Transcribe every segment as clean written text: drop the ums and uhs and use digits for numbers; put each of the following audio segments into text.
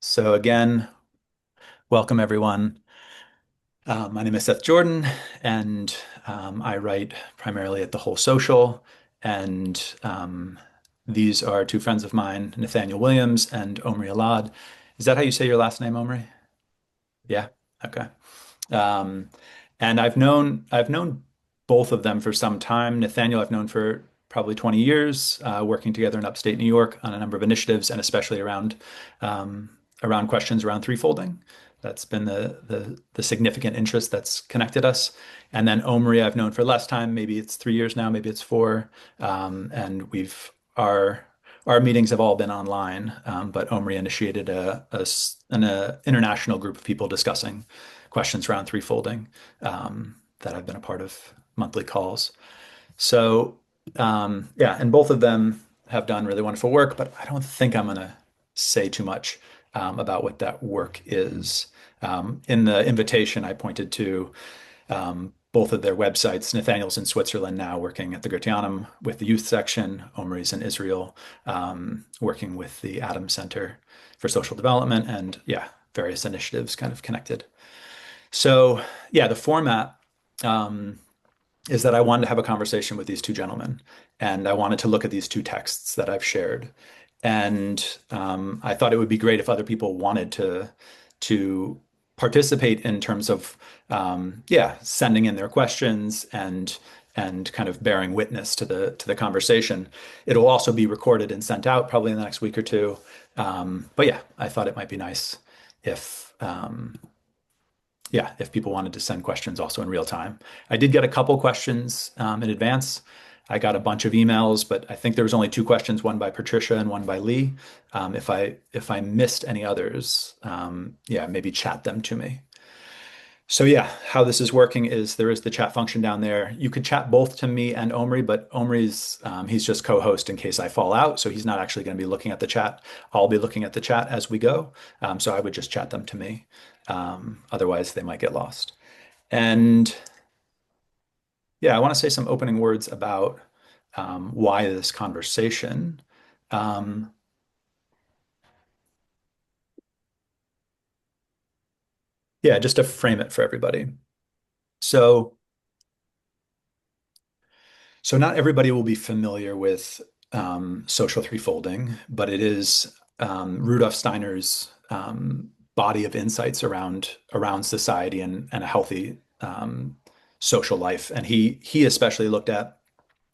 So again, welcome everyone. My name is Seth Jordan, and I write primarily at The Whole Social. And these are two friends of mine, Nathaniel Williams and Omri Alad. Is that how you say your last name, Omri? Yeah. Okay. Um, and I've known both of them for some time. Nathaniel, I've known for probably 20 years, working together in upstate New York on a number of initiatives, and especially around questions around threefolding. That's been the significant interest that's connected us. And then Omri, I've known for less time. Maybe it's 3 years now, maybe it's four. And our meetings have all been online, but Omri initiated an international group of people discussing questions around threefolding that I've been a part of monthly calls. So, yeah, and both of them have done really wonderful work, but I don't think I'm going to say too much about what that work is. In the invitation, I pointed to both of their websites. Nathaniel's in Switzerland now, working at the Goetheanum with the youth section. Omri's in Israel, working with the Adams Center for Social Development, and yeah, various initiatives kind of connected. So, yeah, the format is that I wanted to have a conversation with these two gentlemen, and I wanted to look at these two texts that I've shared. And I thought it would be great if other people wanted to participate in terms of yeah, sending in their questions and kind of bearing witness to the conversation. It'll also be recorded and sent out probably in the next week or two. But yeah, I thought it might be nice if yeah, if people wanted to send questions also in real time. I did get a couple questions in advance. I got a bunch of emails, but I think there was only two questions, one by Patricia and one by Lee. If I missed any others, yeah, maybe chat them to me. So yeah, how this is working is there is the chat function down there. You could chat both to me and Omri, but Omri's he's just co-host in case I fall out, so he's not actually going to be looking at the chat. I'll be looking at the chat as we go, so I would just chat them to me. Otherwise, they might get lost. And yeah, I want to say some opening words about why this conversation. Um, yeah, just to frame it for everybody. So, so not everybody will be familiar with social threefolding, but it is Rudolf Steiner's body of insights around society and a healthy social life. And he especially looked at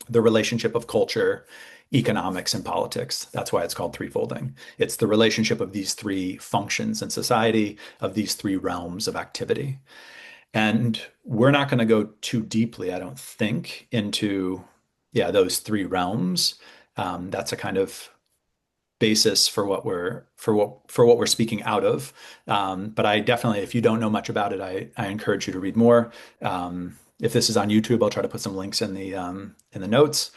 the relationship of culture, economics, and politics. That's why it's called threefolding. It's the relationship of these three functions in society, of these three realms of activity. And we're not going to go too deeply, I don't think, into yeah, those three realms. That's a kind of basis for what we're speaking out of. But I definitely, if you don't know much about it, I encourage you to read more. If this is on YouTube, I'll try to put some links in the notes.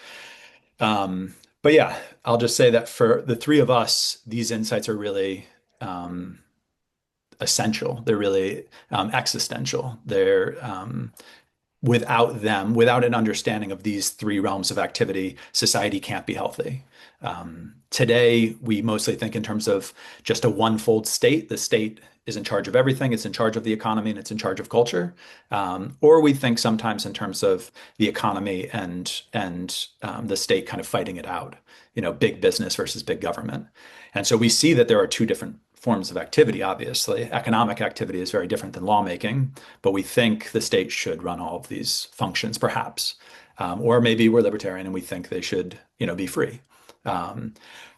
But yeah, I'll just say that for the three of us, these insights are really essential. They're really existential. They're without them, without an understanding of these three realms of activity, society can't be healthy. Today, we mostly think in terms of just a one-fold state. The state is in charge of everything. It's in charge of the economy and it's in charge of culture. Or we think sometimes in terms of the economy and the state kind of fighting it out. You know, big business versus big government. And so we see that there are two different forms of activity, obviously. Economic activity is very different than lawmaking, but we think the state should run all of these functions, perhaps. Or maybe we're libertarian and we think they should, you know, be free. Um,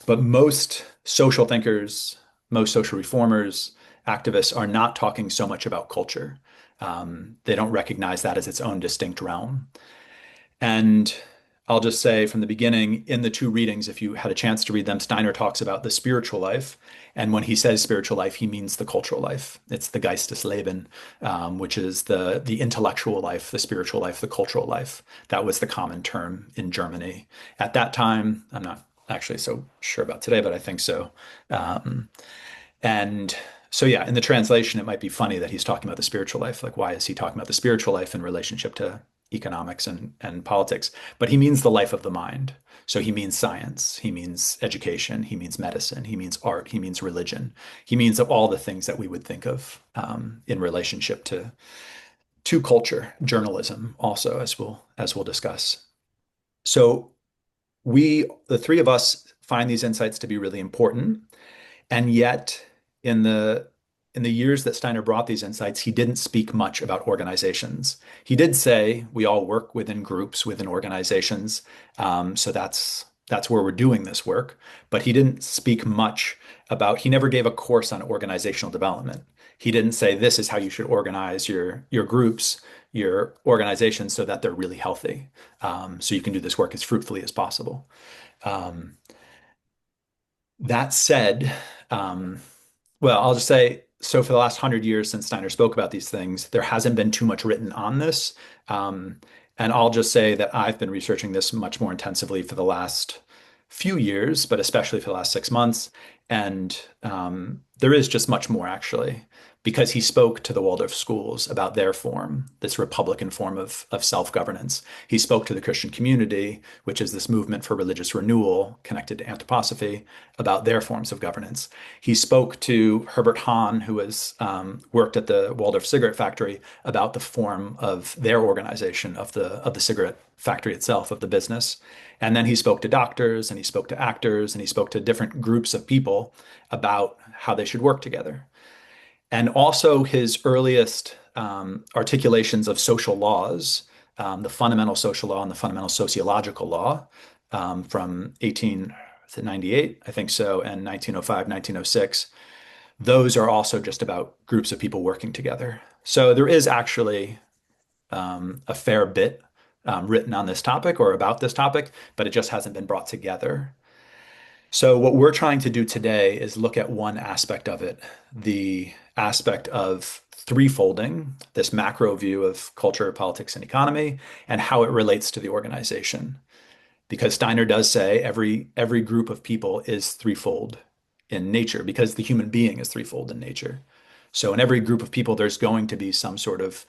but most social thinkers, most social reformers, activists are not talking so much about culture. They don't recognize that as its own distinct realm. And I'll just say from the beginning, in the two readings, if you had a chance to read them, Steiner talks about the spiritual life. And when he says spiritual life, he means the cultural life. It's the Geistesleben, which is the intellectual life, the spiritual life, the cultural life. That was the common term in Germany at that time. I'm not actually so sure about today, but I think so. Um, and so, yeah, in the translation, it might be funny that he's talking about the spiritual life. Like, why is he talking about the spiritual life in relationship to economics and politics? But he means the life of the mind. So he means science, he means education, he means medicine, he means art, he means religion, he means all the things that we would think of in relationship to culture, journalism, also as we'll discuss. So the three of us, find these insights to be really important. And yet, in the years that Steiner brought these insights, he didn't speak much about organizations. He did say we all work within groups, within organizations. So that's where we're doing this work. But he didn't speak much about, he never gave a course on organizational development. He didn't say this is how you should organize your groups, your organizations so that they're really healthy. So you can do this work as fruitfully as possible. Um, that said, um, well, I'll just say, so for the last 100 years since Steiner spoke about these things, there hasn't been too much written on this. Um, and I'll just say that I've been researching this much more intensively for the last few years, but especially for the last 6 months. And there is just much more actually, because he spoke to the Waldorf schools about their form, this Republican form of self-governance. He spoke to the Christian community, which is this movement for religious renewal connected to anthroposophy, about their forms of governance. He spoke to Herbert Hahn, who has worked at the Waldorf cigarette factory, about the form of their organization of the cigarette factory itself, of the business. And then he spoke to doctors and he spoke to actors and he spoke to different groups of people about how they should work together. And also his earliest articulations of social laws, the fundamental social law and the fundamental sociological law from 1898, I think so, and 1905, 1906. Those are also just about groups of people working together. So there is actually a fair bit written on this topic or about this topic, but it just hasn't been brought together. So what we're trying to do today is look at one aspect of it, the aspect of threefolding, this macro view of culture, politics, and economy, and how it relates to the organization. Because Steiner does say every group of people is threefold in nature, because the human being is threefold in nature. So in every group of people, there's going to be some sort of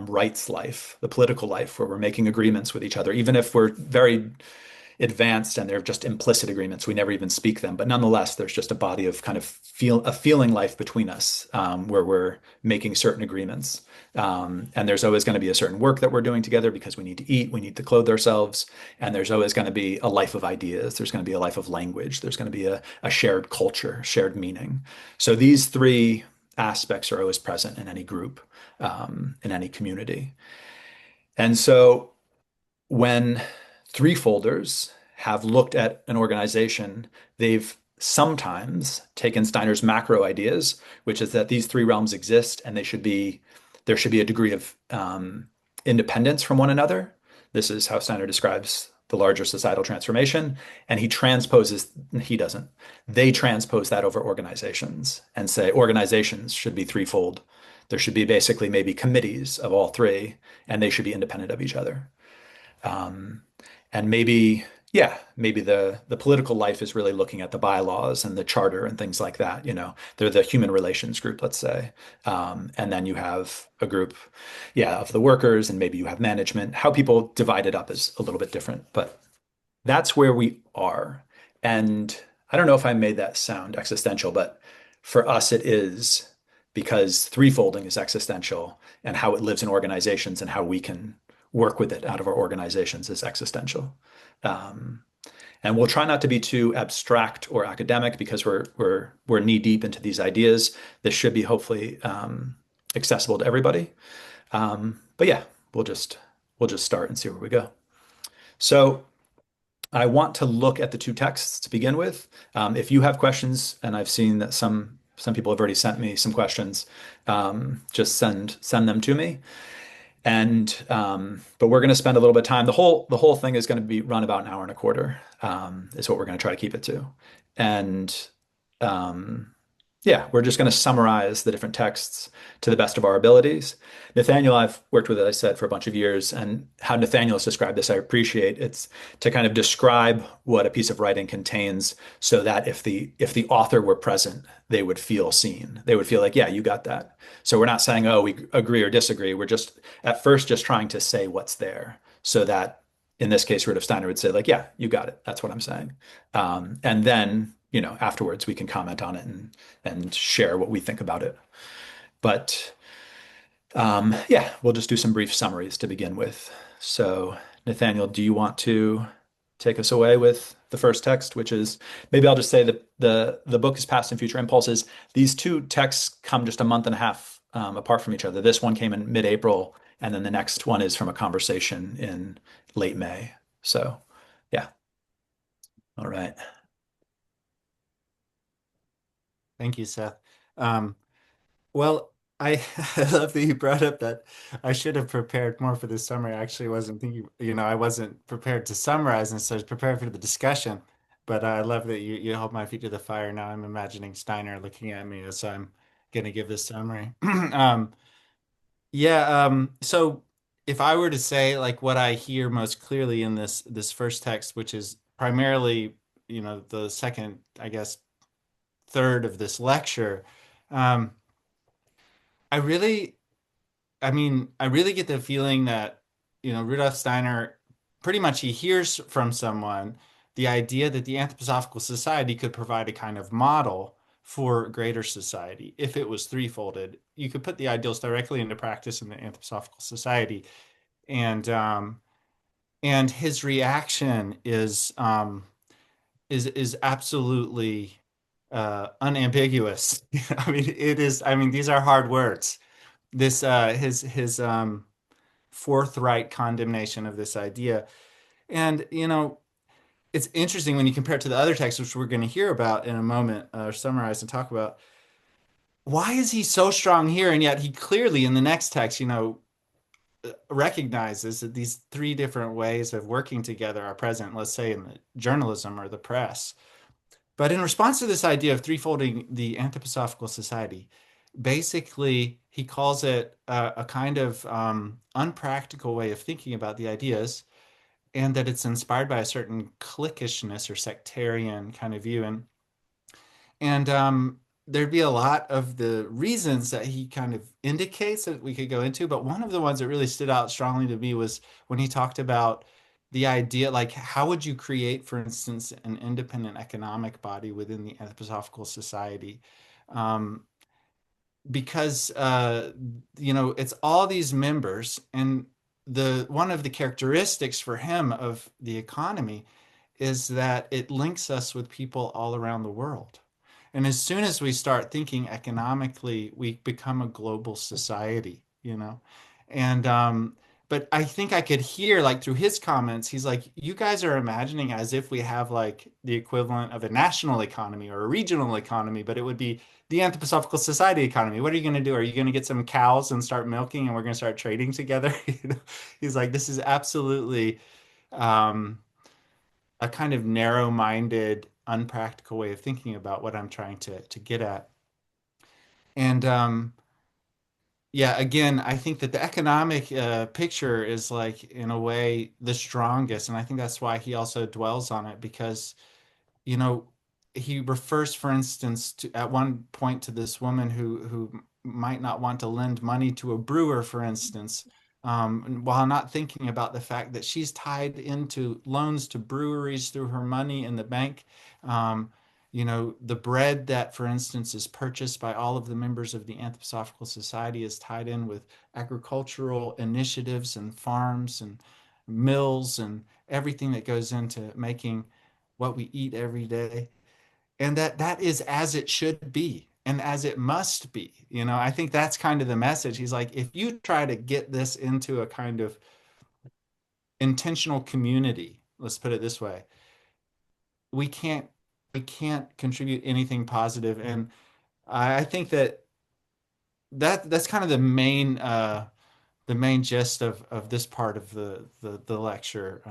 rights life, the political life, where we're making agreements with each other, even if we're very advanced and they're just implicit agreements. We never even speak them, but nonetheless, there's just a body of kind of feeling life between us where we're making certain agreements. And there's always going to be a certain work that we're doing together because we need to eat, we need to clothe ourselves, and there's always going to be a life of ideas. There's going to be a life of language. There's going to be a shared culture, shared meaning. So these three aspects are always present in any group, in any community. And so when threefolders have looked at an organization, they've sometimes taken Steiner's macro ideas, which is that these three realms exist and there should be a degree of independence from one another. This is how Steiner describes the larger societal transformation. And he doesn't, they transpose that over organizations and say organizations should be threefold. There should be basically maybe committees of all three, and they should be independent of each other. Um, and maybe, yeah, maybe the political life is really looking at the bylaws and the charter and things like that. They're the human relations group, let's say. And then you have a group, yeah, of the workers, and maybe you have management. How people divide it up is a little bit different, but that's where we are. And I don't know if I made that sound existential, but for us it is, because threefolding is existential, and how it lives in organizations and how we can work with it out of our organizations is existential. Um, and we'll try not to be too abstract or academic because we're knee deep into these ideas. This should be hopefully accessible to everybody. But yeah, we'll just start and see where we go. So I want to look at the two texts to begin with. If you have questions, and I've seen that some people have already sent me some questions, just send them to me. But we're going to spend a little bit of time. The whole thing is going to be run about an hour and a quarter, is what we're going to try to keep it to. And yeah, we're just going to summarize the different texts to the best of our abilities. Nathaniel, I've worked with, as I said, for a bunch of years, and how Nathaniel has described this, I appreciate. It's to kind of describe what a piece of writing contains, so that if the author were present, they would feel seen. They would feel like, yeah, you got that. So we're not saying, oh, we agree or disagree. We're just at first just trying to say what's there, so that in this case, Rudolf Steiner would say, like, yeah, you got it. That's what I'm saying. And then, afterwards we can comment on it and share what we think about it. But yeah, we'll just do some brief summaries to begin with. So, Nathaniel, do you want to take us away with the first text, which is maybe I'll just say that the book is Past and Future Impulses. These two texts come just a month and a half apart from each other. This one came in mid-April, and then the next one is from a conversation in late May. So, yeah, all right. Thank you, Seth. Um, well, I I love that you brought up that I should have prepared more for this summary. I actually wasn't thinking, I wasn't prepared to summarize, and so I was prepared for the discussion. But I love that you hold my feet to the fire. Now I'm imagining Steiner looking at me as I'm going to give this summary. Yeah, so if I were to say like what I hear most clearly in this first text, which is primarily, the second, I guess, third of this lecture, um, I really, I really get the feeling that, Rudolf Steiner pretty much he hears from someone the idea that the Anthroposophical Society could provide a kind of model for greater society if it was threefolded. You could put the ideals directly into practice in the Anthroposophical Society, and his reaction is absolutely unambiguous. I mean, it is. I mean, these are hard words. This his forthright condemnation of this idea. And, it's interesting when you compare it to the other texts, which we're going to hear about in a moment, or summarize and talk about. Why is he so strong here? And yet he clearly in the next text, recognizes that these three different ways of working together are present, let's say in the journalism or the press. But in response to this idea of threefolding the Anthroposophical Society, basically he calls it a kind of unpractical way of thinking about the ideas, and that it's inspired by a certain cliquishness or sectarian kind of view. And there'd be a lot of the reasons that he kind of indicates that we could go into, but one of the ones that really stood out strongly to me was when he talked about the idea, like how would you create, for instance, an independent economic body within the Anthroposophical Society? Um, because it's all these members, and the one of the characteristics for him of the economy is that it links us with people all around the world. And as soon as we start thinking economically, we become a global society, And but I think I could hear like through his comments, he's like, you guys are imagining as if we have like the equivalent of a national economy or a regional economy, but it would be the Anthroposophical Society economy. What are you going to do? Are you going to get some cows and start milking and we're going to start trading together? He's like, this is absolutely um, a kind of narrow-minded, unpractical way of thinking about what I'm trying to get at. And yeah, again, I think that the economic picture is like in a way the strongest, and I think that's why he also dwells on it because you know, he refers, for instance, to at one point to this woman who might not want to lend money to a brewer, for instance, while not thinking about the fact that she's tied into loans to breweries through her money in the bank. Um, the bread that, for instance, is purchased by all of the members of the Anthroposophical Society is tied in with agricultural initiatives and farms and mills and everything that goes into making what we eat every day, and that is as it should be and as it must be. I think that's kind of the message. He's like, if you try to get this into a kind of intentional community, let's put it this way, we can't we can't contribute anything positive. And I think that's kind of the main gist of this part of the lecture.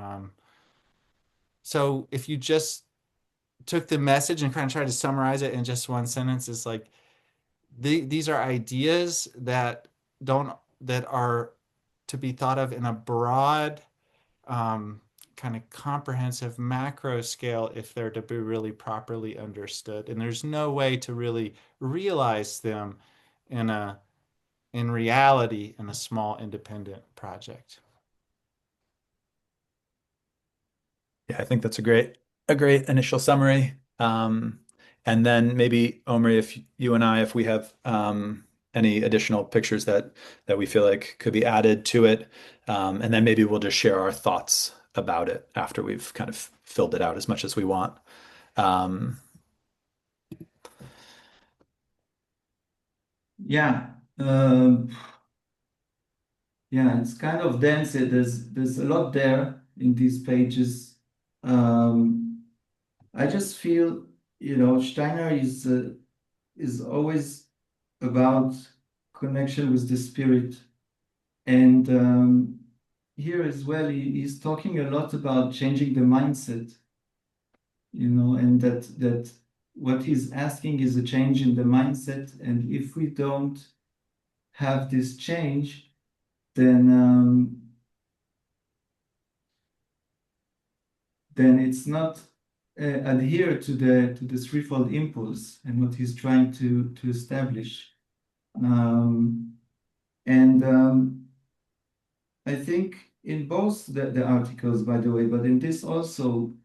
So if you just took the message and kind of tried to summarize it in just one sentence, it's like these are ideas don't that are to be thought of in a broad, kind of comprehensive macro scale if they're to be really properly understood. And there's no way to really realize them in a in reality in a small independent project. Yeah, I think that's a great initial summary. And then maybe Omri, if you and I, if we have any additional pictures that we feel like could be added to it, and then maybe we'll just share our thoughts about it after we've kind of filled it out as much as we want. Um, Yeah, yeah, it's kind of dense. There's a lot there in these pages. Um, I just feel, Steiner is always about connection with the spirit, and here as well, he's talking a lot about changing the mindset, and that what he's asking is a change in the mindset, and if we don't have this change, then it's not adhere to the threefold impulse and what he's trying to establish. Um, and I think in both the articles, by the way, but in this also,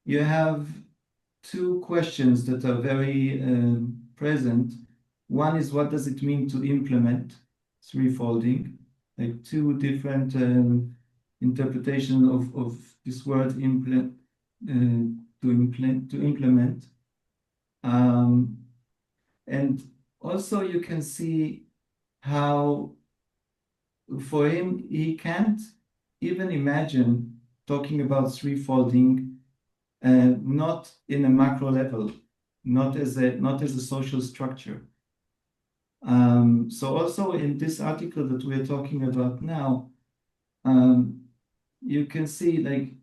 you have two questions that are very present. One is, what does it mean to implement threefolding? Like two different interpretation of this word to implement. Um, and also you can see how for him he can't even imagine talking about threefolding not in a macro level, not as a social structure. So also in this article that we're talking about now, um, you can see like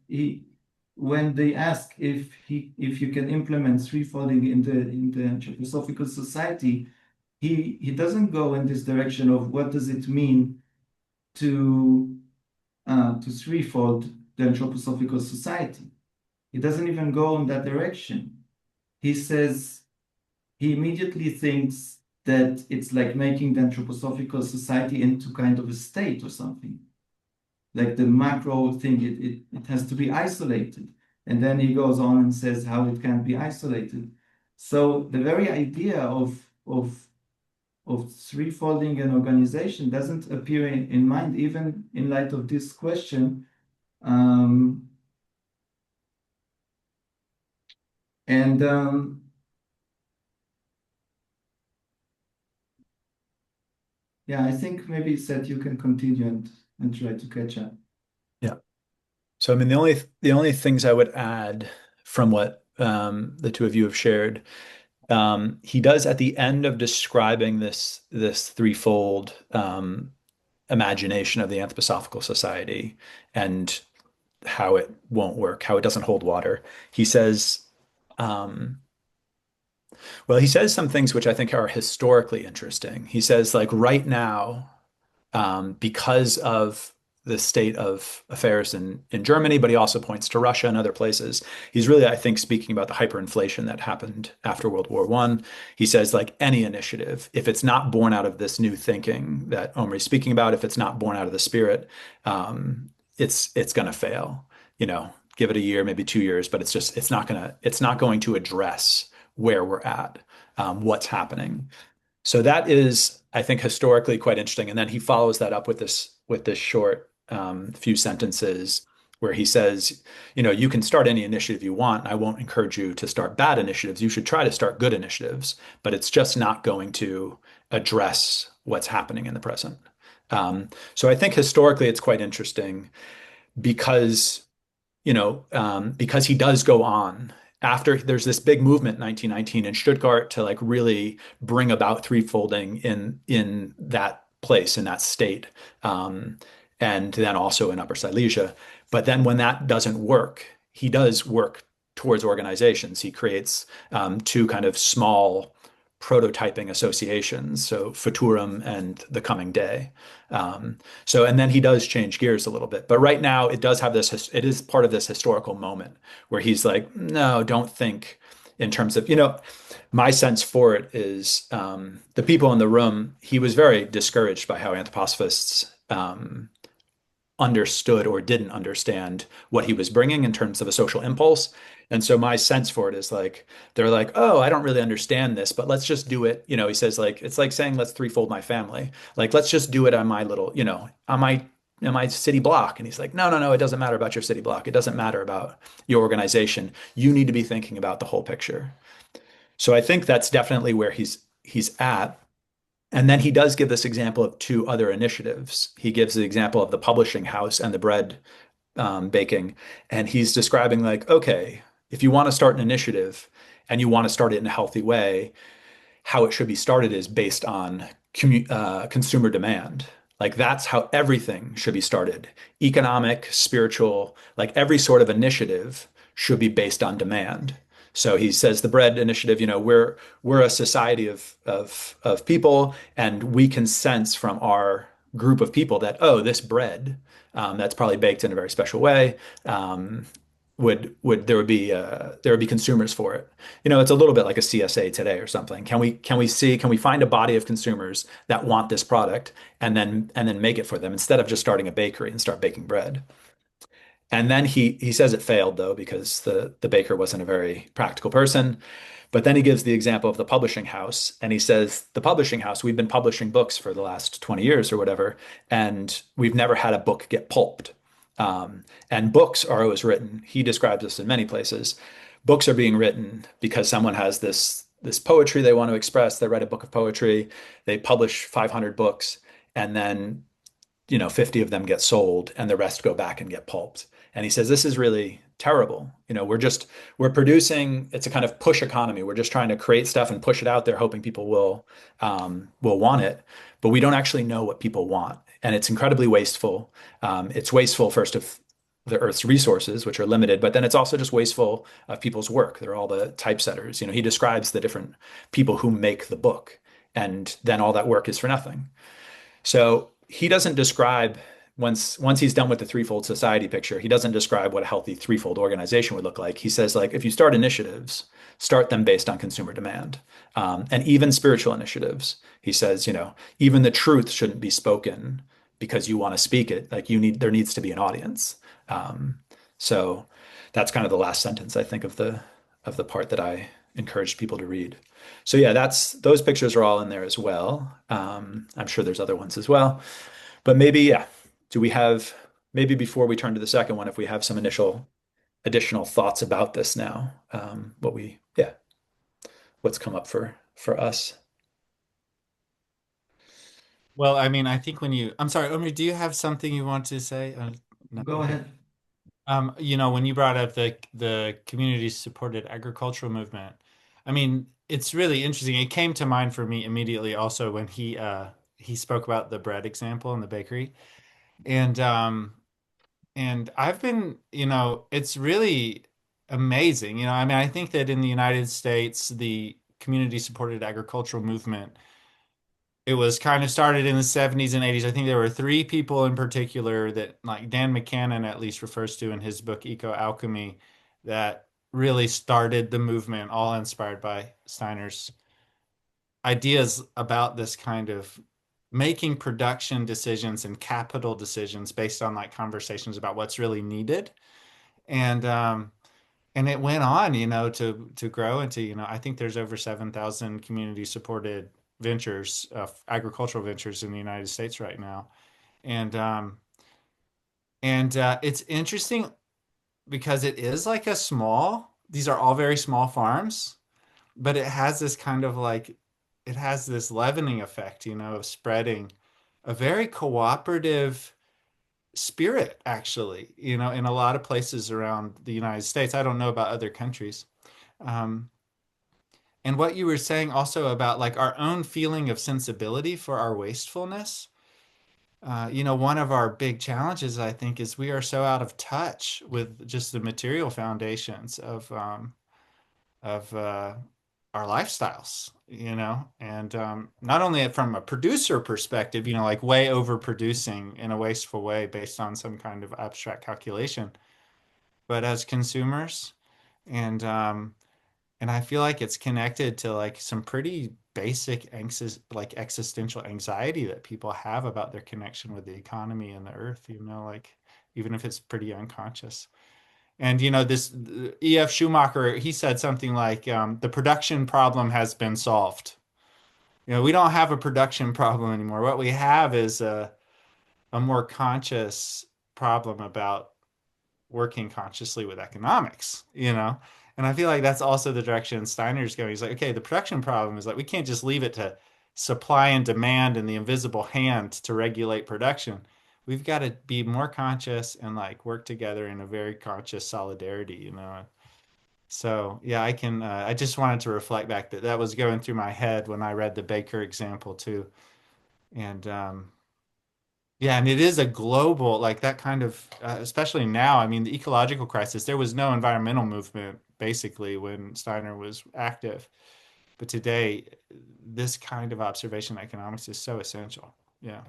when they ask if you can implement threefolding in the Anthroposophical Society, he doesn't go in this direction of what does it mean to threefold the Anthroposophical Society. He doesn't even go in that direction. He says he immediately thinks that it's like making the Anthroposophical Society into kind of a state or something. Like the macro thing, it has to be isolated. And then he goes on and says how it can't be isolated. So the very idea of threefolding an organization doesn't appear in mind, even in light of this question. Um, and Yeah, I think maybe Seth, you can continue and try to catch up. yeah. So I mean, the only things I would add from what the two of you have shared, he does at the end of describing this threefold imagination of the Anthroposophical Society and how it won't work, how it doesn't hold water. He says, um, well, he says some things which I think are historically interesting. He says, like right now, because of the state of affairs in Germany, but he also points to Russia and other places. He's really, I think, speaking about the hyperinflation that happened after World War I. He says, like any initiative, if it's not born out of this new thinking that Omri's speaking about, if it's not born out of the spirit, it's going to fail. Give it a year, maybe 2 years, but it's not going to address where we're at, what's happening. So that is, I think, historically quite interesting. And then he follows that up with this short few sentences where he says, you can start any initiative you want. I won't encourage you to start bad initiatives. You should try to start good initiatives, but it's just not going to address what's happening in the present. So I think historically it's quite interesting because because he does go on after there's this big movement in 1919 in Stuttgart to like really bring about threefolding in that place, in that state, and then also in Upper Silesia. But then when that doesn't work, he does work towards organizations. He creates two kind of small prototyping associations, so Futurum and The Coming Day. And then he does change gears a little bit. But right now, it does have this, it is part of this historical moment where he's like, no, don't think in terms of, my sense for it is the people in the room, he was very discouraged by how anthroposophists understood or didn't understand what he was bringing in terms of a social impulse. And so my sense for it is like they're like, oh, I don't really understand this, but let's just do it. He says like it's like saying let's threefold my family. Like let's just do it on my little, on my city block. And he's like, no, no, no, it doesn't matter about your city block. It doesn't matter about your organization. You need to be thinking about the whole picture. So I think that's definitely where he's at. And then he does give this example of two other initiatives. He gives the example of the publishing house and the bread baking. And he's describing like, okay, if you want to start an initiative and you want to start it in a healthy way, how it should be started is based on consumer demand. Like that's how everything should be started. Economic, spiritual, like every sort of initiative should be based on demand. So he says the bread initiative, we're a society of people, and we can sense from our group of people that, oh, this bread that's probably baked in a very special way, would there would be consumers for it. It's a little bit like a CSA today or something. Can we find a body of consumers that want this product and then make it for them instead of just starting a bakery and start baking bread? And then he says it failed though because the baker wasn't a very practical person. But then he gives the example of the publishing house, and he says the publishing house, we've been publishing books for the last 20 years or whatever, and we've never had a book get pulped. And books are always written. He describes this in many places. Books are being written because someone has this poetry they want to express. They write a book of poetry, they publish 500 books, and then 50 of them get sold and the rest go back and get pulped. And he says, this is really terrible. We're producing, it's a kind of push economy. We're just trying to create stuff and push it out there, hoping people will want it. But we don't actually know what people want. And it's incredibly wasteful. It's wasteful first of the Earth's resources, which are limited, but then it's also just wasteful of people's work. They're all the typesetters. He describes the different people who make the book, and then all that work is for nothing. So he doesn't describe once he's done with the threefold society picture, he doesn't describe what a healthy threefold organization would look like. He says, like, if you start initiatives, start them based on consumer demand, and even spiritual initiatives. He says, even the truth shouldn't be spoken because you want to speak it. Like there needs to be an audience. So that's kind of the last sentence, I think, of the part that I encouraged people to read. So yeah, those pictures are all in there as well. I'm sure there's other ones as well. But maybe, yeah, do we have maybe before we turn to the second one, if we have some initial additional thoughts about this now, what's come up for us? Well, I mean, I think I'm sorry, Omri, do you have something you want to say? No, Go okay. ahead. When you brought up the community supported agricultural movement, I mean, it's really interesting. It came to mind for me immediately also when he spoke about the bread example in the bakery. And I've been, it's really amazing. I mean, I think that in the United States, the community supported agricultural movement, it was kind of started in the 70s and 80s. I think there were three people in particular that, like Dan McCannon at least refers to in his book Eco Alchemy, that really started the movement, all inspired by Steiner's ideas about this kind of making production decisions and capital decisions based on like conversations about what's really needed. And it went on, to grow into, I think there's over 7,000 community supported ventures, agricultural ventures in the United States right now. And it's interesting because it is like these are all very small farms, but it has this kind of like, it has this leavening effect, of spreading a very cooperative spirit, actually, in a lot of places around the United States. I don't know about other countries. Um, and what you were saying also about like our own feeling of sensibility for our wastefulness. One of our big challenges, I think, is we are so out of touch with just the material foundations of our lifestyles, and not only from a producer perspective, like way overproducing in a wasteful way based on some kind of abstract calculation, but as consumers, and And I feel like it's connected to like some pretty basic like existential anxiety that people have about their connection with the economy and the earth, like even if it's pretty unconscious. And this E.F. Schumacher, he said something like, the production problem has been solved. We don't have a production problem anymore. What we have is a more conscious problem about working consciously with economics. And I feel like that's also the direction Steiner's going. He's like, okay, the production problem is like we can't just leave it to supply and demand and the invisible hand to regulate production. We've got to be more conscious and like work together in a very conscious solidarity. So yeah, I just wanted to reflect back that was going through my head when I read the Baker example too. And yeah, and it is a global, like that kind of, especially now. I mean, the ecological crisis, there was no environmental movement basically when Steiner was active. But today, this kind of observation economics is so essential. Yeah.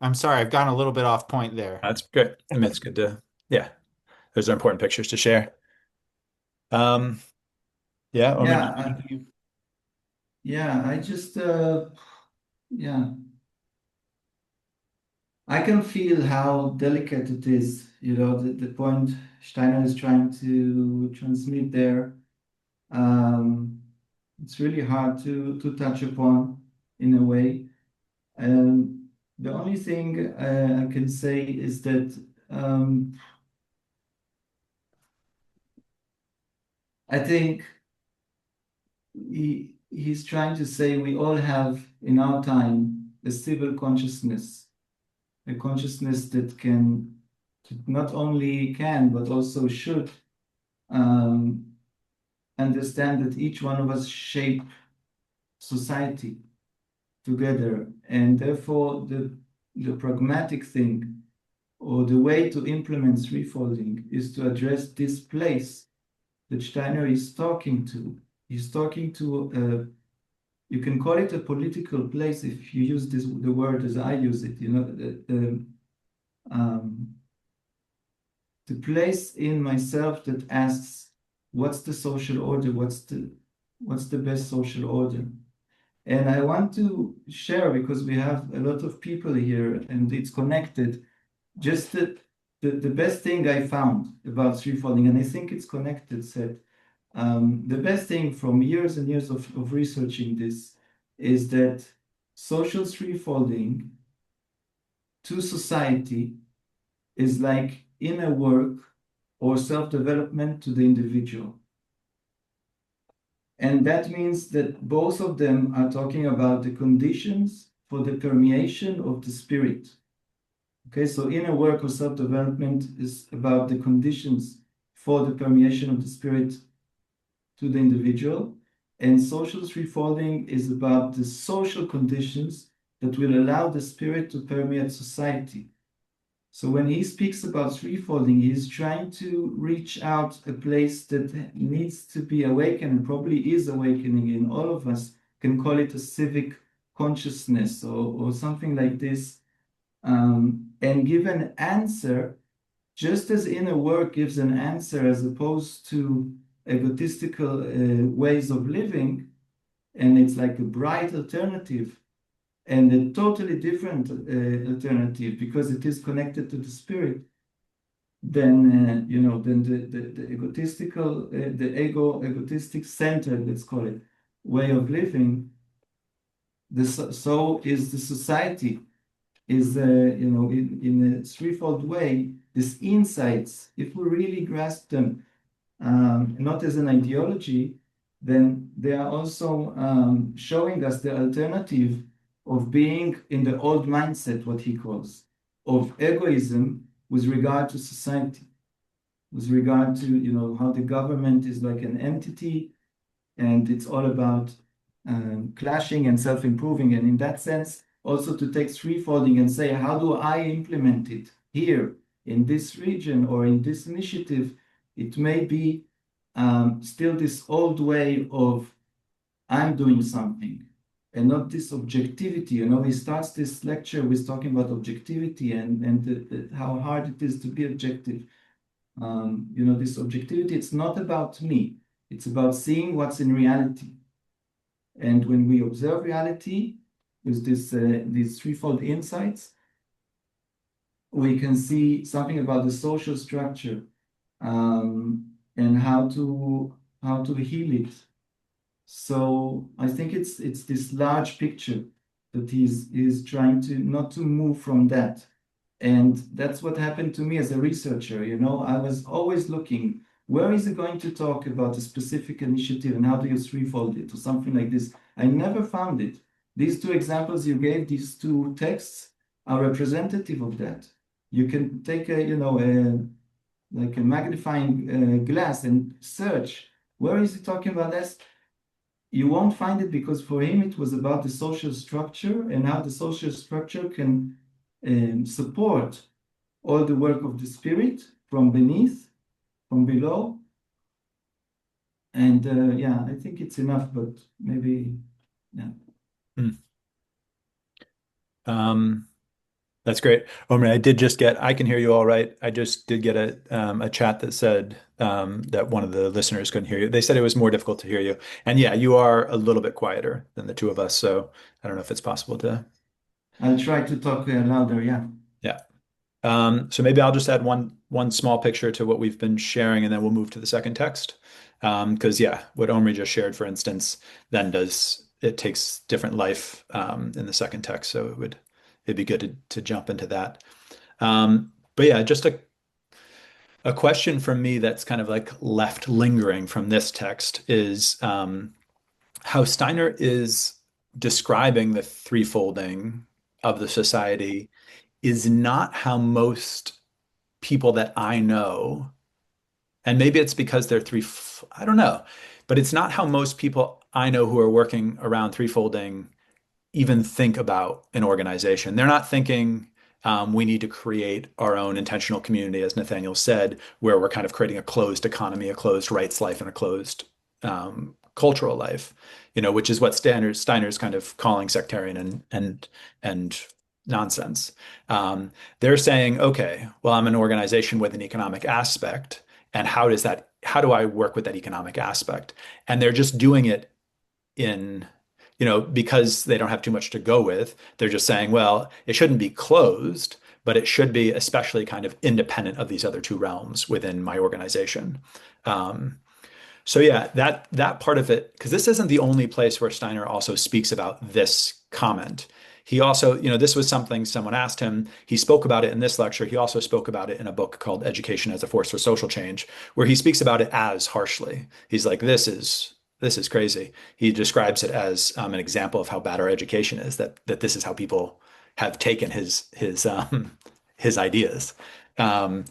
I'm sorry, I've gone a little bit off point there. That's good. I mean, it's good to, yeah, those are important pictures to share. Um, yeah, I mean, Yeah, yeah, I just yeah, I can feel how delicate it is, the point Steiner is trying to transmit there. Um, it's really hard to touch upon in a way. The only thing I can say is that I think he's trying to say we all have in our time a civil consciousness, a consciousness that can not only can but also should um, understand that each one of us shape society together, and therefore the pragmatic thing or the way to implement threefolding is to address this place that Steiner is talking to. He's talking to you can call it a political place if you use the word as I use it. Um, the place in myself that asks, what's the social order? What's the best social order? And I want to share because we have a lot of people here and it's connected. Just the best thing I found about threefolding, and I think it's connected, Seth. The best thing from years and years of researching this is that social threefolding to society is like inner work or self-development to the individual. And that means that both of them are talking about the conditions for the permeation of the spirit. Okay, so inner work or self-development is about the conditions for the permeation of the spirit to the individual. And social threefolding is about the social conditions that will allow the spirit to permeate society. So when he speaks about threefolding, he's trying to reach out a place that needs to be awakened and probably is awakening in all of us. Can call it a civic consciousness or something like this, and give an answer just as inner work gives an answer as opposed to egotistical ways of living, and it's like a bright alternative and a totally different alternative because it is connected to the spirit, then the egotistical, the egotistic centered, let's call it, way of living, so is the society, is in a threefold way, these insights, if we really grasp them, not as an ideology, then they are also showing us the alternative of being in the old mindset, what he calls, of egoism with regard to society, with regard to, how the government is like an entity and it's all about clashing and self-improving. And in that sense, also to take threefolding and say, how do I implement it here in this region or in this initiative? It may be still this old way of I'm doing something and not this objectivity. He starts this lecture with talking about objectivity and how hard it is to be objective. This objectivity, it's not about me. It's about seeing what's in reality. And when we observe reality with these threefold insights, we can see something about the social structure, and how to heal it. So I think it's this large picture that he's trying to not to move from that. And that's what happened to me as a researcher. I was always looking, where is he going to talk about a specific initiative and how do you threefold it or something like this? I never found it. These two examples you gave, these two texts, are representative of that. You can take like a magnifying glass and search, where is he talking about this? You won't find it, because for him it was about the social structure and how the social structure can support all the work of the spirit from beneath, from below. And yeah, I think it's enough, but maybe, yeah. Hmm. That's great. Omri, I can hear you all right. I just did get a chat that said that one of the listeners couldn't hear you. They said it was more difficult to hear you. And yeah, you are a little bit quieter than the two of us. So I don't know if it's possible to, I'll try to talk louder, yeah. yeah. So maybe I'll just add one small picture to what we've been sharing, and then we'll move to the second text. Because yeah, what Omri just shared, for instance, then does it takes different life in the second text. So it'd be good to jump into that. But yeah, just a question from me that's kind of like left lingering from this text is how Steiner is describing the threefolding of the society is not how most people that I know, and maybe it's because they're I don't know, but it's not how most people I know who are working around threefolding even think about an organization. They're not thinking we need to create our own intentional community, as Nathaniel said, where we're kind of creating a closed economy, a closed rights life, and a closed cultural life, which is what Steiner's kind of calling sectarian and nonsense. They're saying, okay, well, I'm an organization with an economic aspect, and how do I work with that economic aspect? And they're just doing it in because they don't have too much to go with, they're just saying, well, it shouldn't be closed, but it should be especially kind of independent of these other two realms within my organization. Um, so yeah, that part of it, because this isn't the only place where Steiner also speaks about this comment. He also, this was something someone asked him. He spoke about it in this lecture. He also spoke about it in a book called Education as a Force for Social Change, where he speaks about it as harshly. He's like, this is crazy. He describes it as an example of how bad our education is, that this is how people have taken his ideas. Um,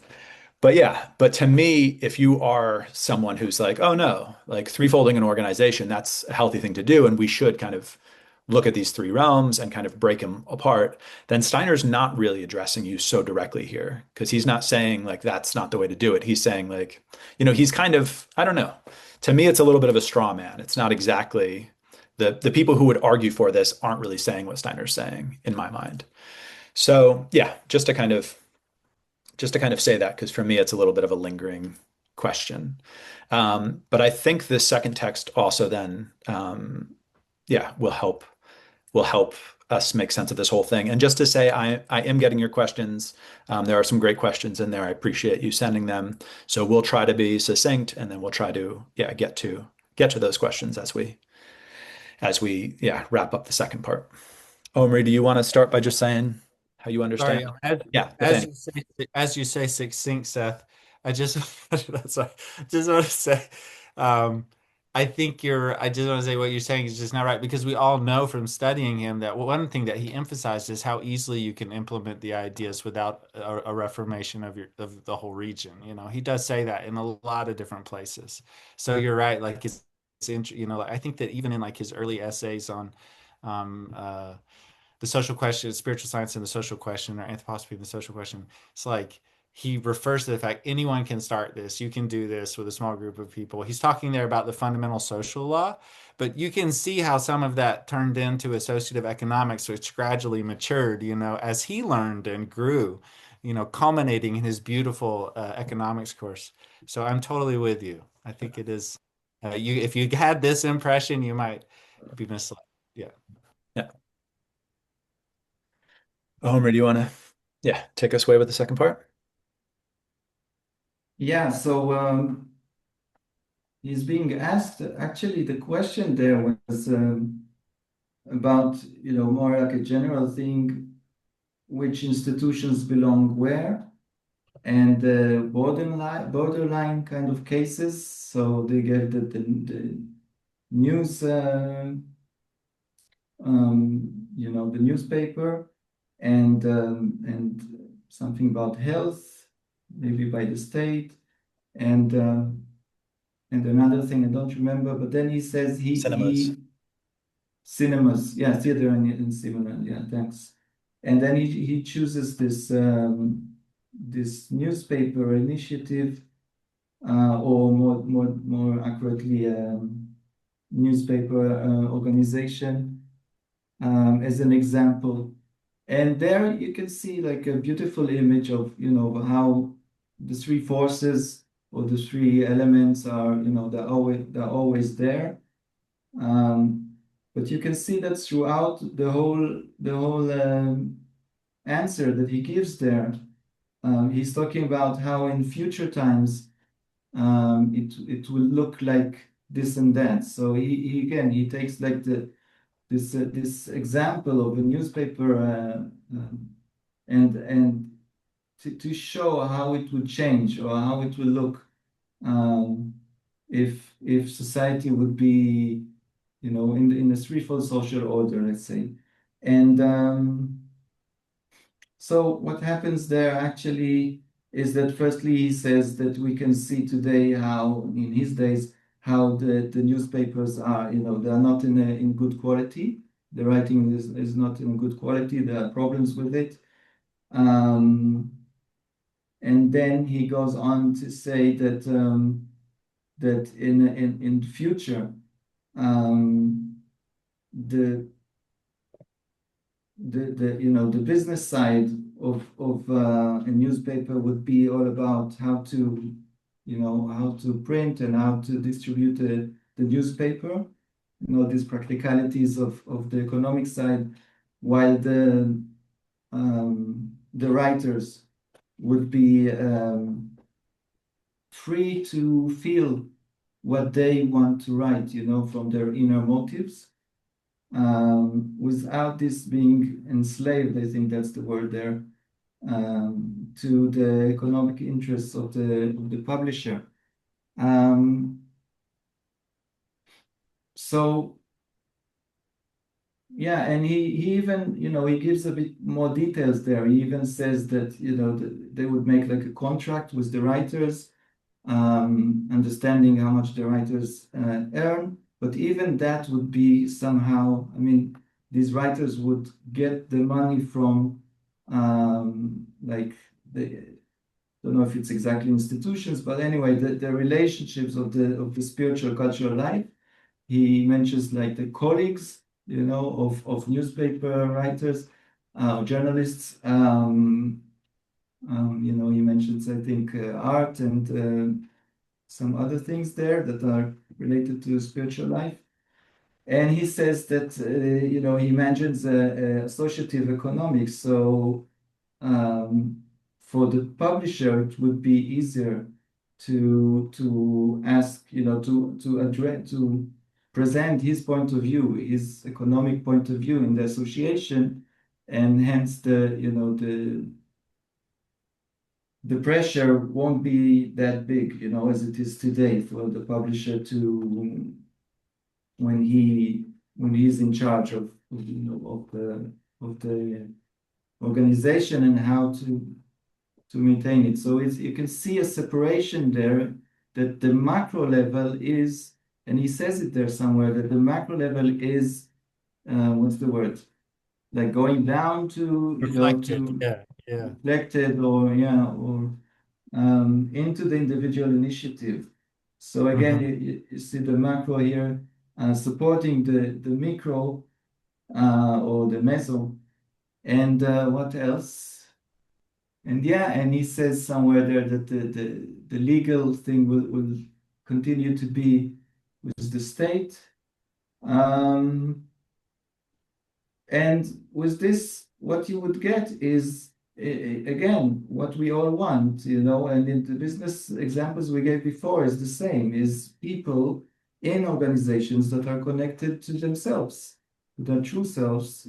but yeah, but to me, if you are someone who's like, oh no, like threefolding an organization, that's a healthy thing to do, and we should kind of look at these three realms and kind of break them apart, then Steiner's not really addressing you so directly here, because he's not saying like that's not the way to do it. He's saying like, he's kind of, I don't know. To me, it's a little bit of a straw man. It's not exactly the people who would argue for this aren't really saying what Steiner's saying in my mind. So yeah, just to kind of say that, because for me, it's a little bit of a lingering question. But I think this second text also then, yeah, will help us make sense of this whole thing. And just to say, I am getting your questions. There are some great questions in there. I appreciate you sending them. So we'll try to be succinct, and then we'll try to get to those questions as we wrap up the second part. Omri, do you want to start by just saying how you understand? Sorry, Yeah, as Nathaniel. you say succinct, Seth. I just that's why, just want to say, um, I think I just want to say what you're saying is just not right, because we all know from studying him that one thing that he emphasized is how easily you can implement the ideas without a reformation of the whole region. He does say that in a lot of different places. So you're right. Like like, I think that even in like his early essays on um, uh, the social question, spiritual science and the social question, or anthroposophy and the social question. It's like he refers to the fact anyone can start this. You can do this with a small group of people. He's talking there about the fundamental social law, but you can see how some of that turned into associative economics, which gradually matured, as he learned and grew, culminating in his beautiful economics course. So I'm totally with you. I think it is You if you had this impression, you might be misled. Yeah. Yeah. Homer, do you want to, yeah, take us away with the second part? Yeah, so he's being asked, actually, the question there was about, more like a general thing, which institutions belong where, and borderline kind of cases. So they gave the news, the newspaper, and something about health, maybe by the state, and another thing I don't remember. But then he says Cinemas. he cinemas, yeah, theater and cinema, yeah, thanks. And then he chooses this newspaper initiative, or more accurately, newspaper organization, as an example. And there you can see like a beautiful image of, how the three forces or the three elements are, they're always there. Um, but you can see that throughout the whole answer that he gives there. He's talking about how in future times, it will look like this and that. So he takes like this example of a newspaper, and to show how it would change or how it will look, um, if society would be, in a threefold social order, let's say. And so what happens there actually is that firstly he says that we can see today how in his days how the newspapers are, they're not in good quality. The writing is not in good quality. There are problems with it. And then he goes on to say that in the future, um, the the business side of a newspaper would be all about how to print and how to distribute the newspaper, these practicalities of the economic side, while the writers would be free to feel what they want to write, from their inner motives, without this being enslaved, I think that's the word there, to the economic interests of the publisher. So yeah, and he even, he gives a bit more details there. He even says that, they would make like a contract with the writers, understanding how much the writers earn. But even that would be somehow, I mean, these writers would get the money from, like, the, don't know if it's exactly institutions, but anyway, the relationships of the spiritual cultural life. He mentions like the colleagues, of newspaper writers, journalists. He mentions, I think, art and some other things there that are related to spiritual life. And he says that, he mentions associative economics. So for the publisher, it would be easier to ask, to address, to present his point of view, his economic point of view in the association, and hence the pressure won't be that big, as it is today for the publisher to when he's in charge of the organization and how to maintain it. So you can see a separation there, that the macro level is, and he says it there somewhere, that the macro level is, what's the word? Like going down to, Reflected. to Yeah. Yeah. reflected, or yeah, or into the individual initiative. So again, Mhm. you see the macro here, supporting the micro, or the meso. And what else? And yeah, and he says somewhere there that the legal thing will continue to be with the state. Um, and with this, what you would get is, again, what we all want, and in the business examples we gave before is the same, is people in organizations that are connected to themselves, to their true selves,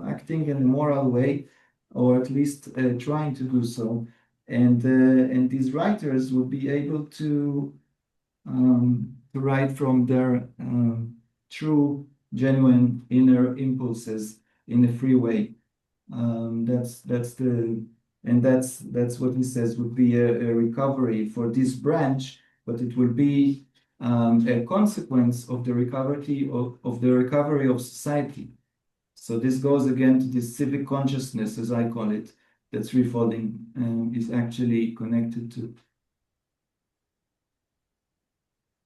acting in a moral way, or at least trying to do so. And these writers would be able to write from their true, genuine inner impulses in a free way. That's the and that's what he says would be a recovery for this branch, but it will be a consequence of the recovery of society. So this goes again to this civic consciousness, as I call it, that's refolding is actually connected to.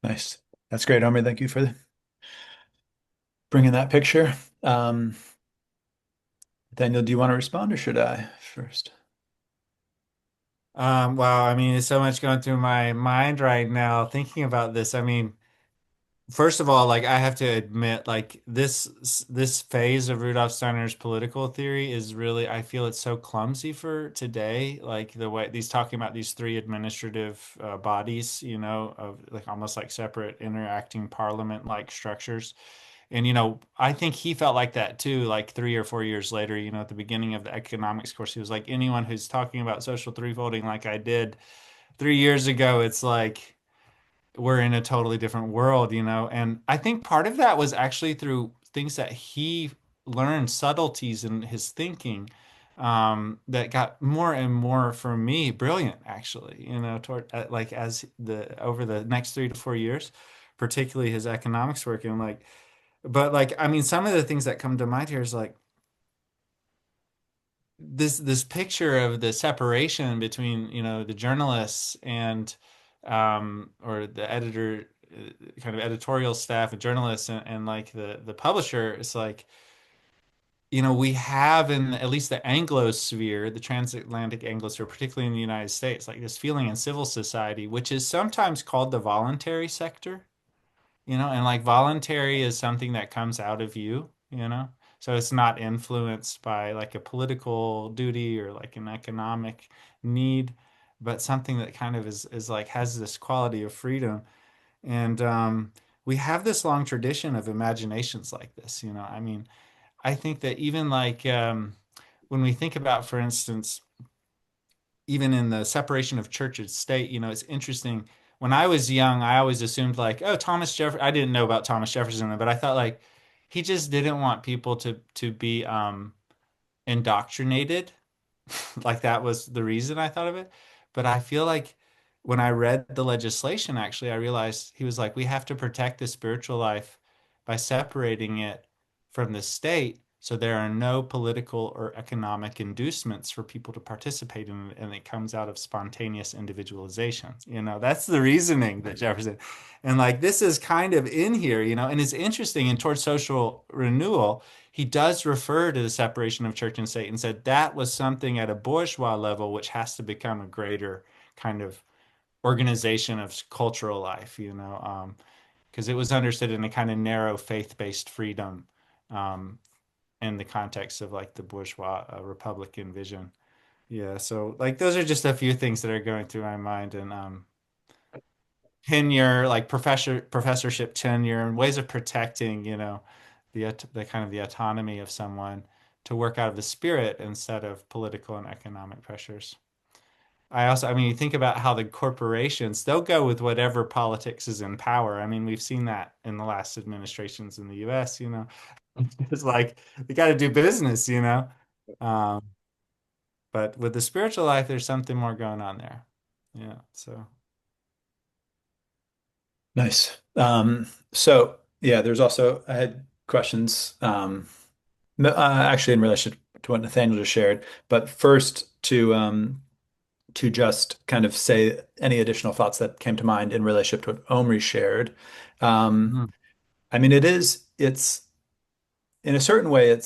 Nice. That's great, Omri. Thank you for bringing that picture. Um, Daniel, do you want to respond or should I first? Wow, I mean, it's so much going through my mind right now thinking about this. I mean, first of all, like I have to admit, like this phase of Rudolf Steiner's political theory is really, I feel it's so clumsy for today. Like the way he's talking about these three administrative bodies, of like almost like separate interacting parliament-like structures. And I think he felt like that too, like 3 or 4 years later, at the beginning of the economics course, he was like, anyone who's talking about social threefolding like I did 3 years ago, it's like we're in a totally different world, And I think part of that was actually through things that he learned, subtleties in his thinking, that got more and more for me brilliant, actually, toward like as the over the next 3 to 4 years, particularly his economics work. And like, but like, I mean, some of the things that come to mind here is like this picture of the separation between the journalists and or the editor, kind of editorial staff and journalists, and like the publisher. It's like we have in at least the Anglosphere, the transatlantic Anglosphere, particularly in the United States, like this feeling in civil society, which is sometimes called the voluntary sector, and like voluntary is something that comes out of you. So it's not influenced by like a political duty or like an economic need, but something that kind of is like has this quality of freedom. And we have this long tradition of imaginations like this. I mean, I think that even like when we think about, for instance, even in the separation of church and state, it's interesting. When I was young, I always assumed like, oh, Thomas Jefferson. I didn't know about Thomas Jefferson, but I thought like he just didn't want people to be indoctrinated. Like that was the reason I thought of it. But I feel like when I read the legislation, actually, I realized he was like, we have to protect the spiritual life by separating it from the state. So there are no political or economic inducements for people to participate in it, and it comes out of spontaneous individualization. That's the reasoning that Jefferson, and like this is kind of in here, and it's interesting. And towards social renewal, he does refer to the separation of church and state and said that was something at a bourgeois level, which has to become a greater kind of organization of cultural life, because it was understood in a kind of narrow faith-based freedom, um, in the context of like the bourgeois Republican vision. Yeah, so like those are just a few things that are going through my mind, and tenure, like professorship tenure, and ways of protecting, the kind of the autonomy of someone to work out of the spirit instead of political and economic pressures. I mean, you think about how the corporations, they'll go with whatever politics is in power. I mean, we've seen that in the last administrations in the US. It's like they got to do business. Um, but with the spiritual life, there's something more going on there. Yeah. So, Nice. So yeah, there's also I had questions actually in relation to what Nathaniel just shared, but first to just kind of say any additional thoughts that came to mind in relationship to what Omri shared. Um, mhm. I mean, it's in a certain way, in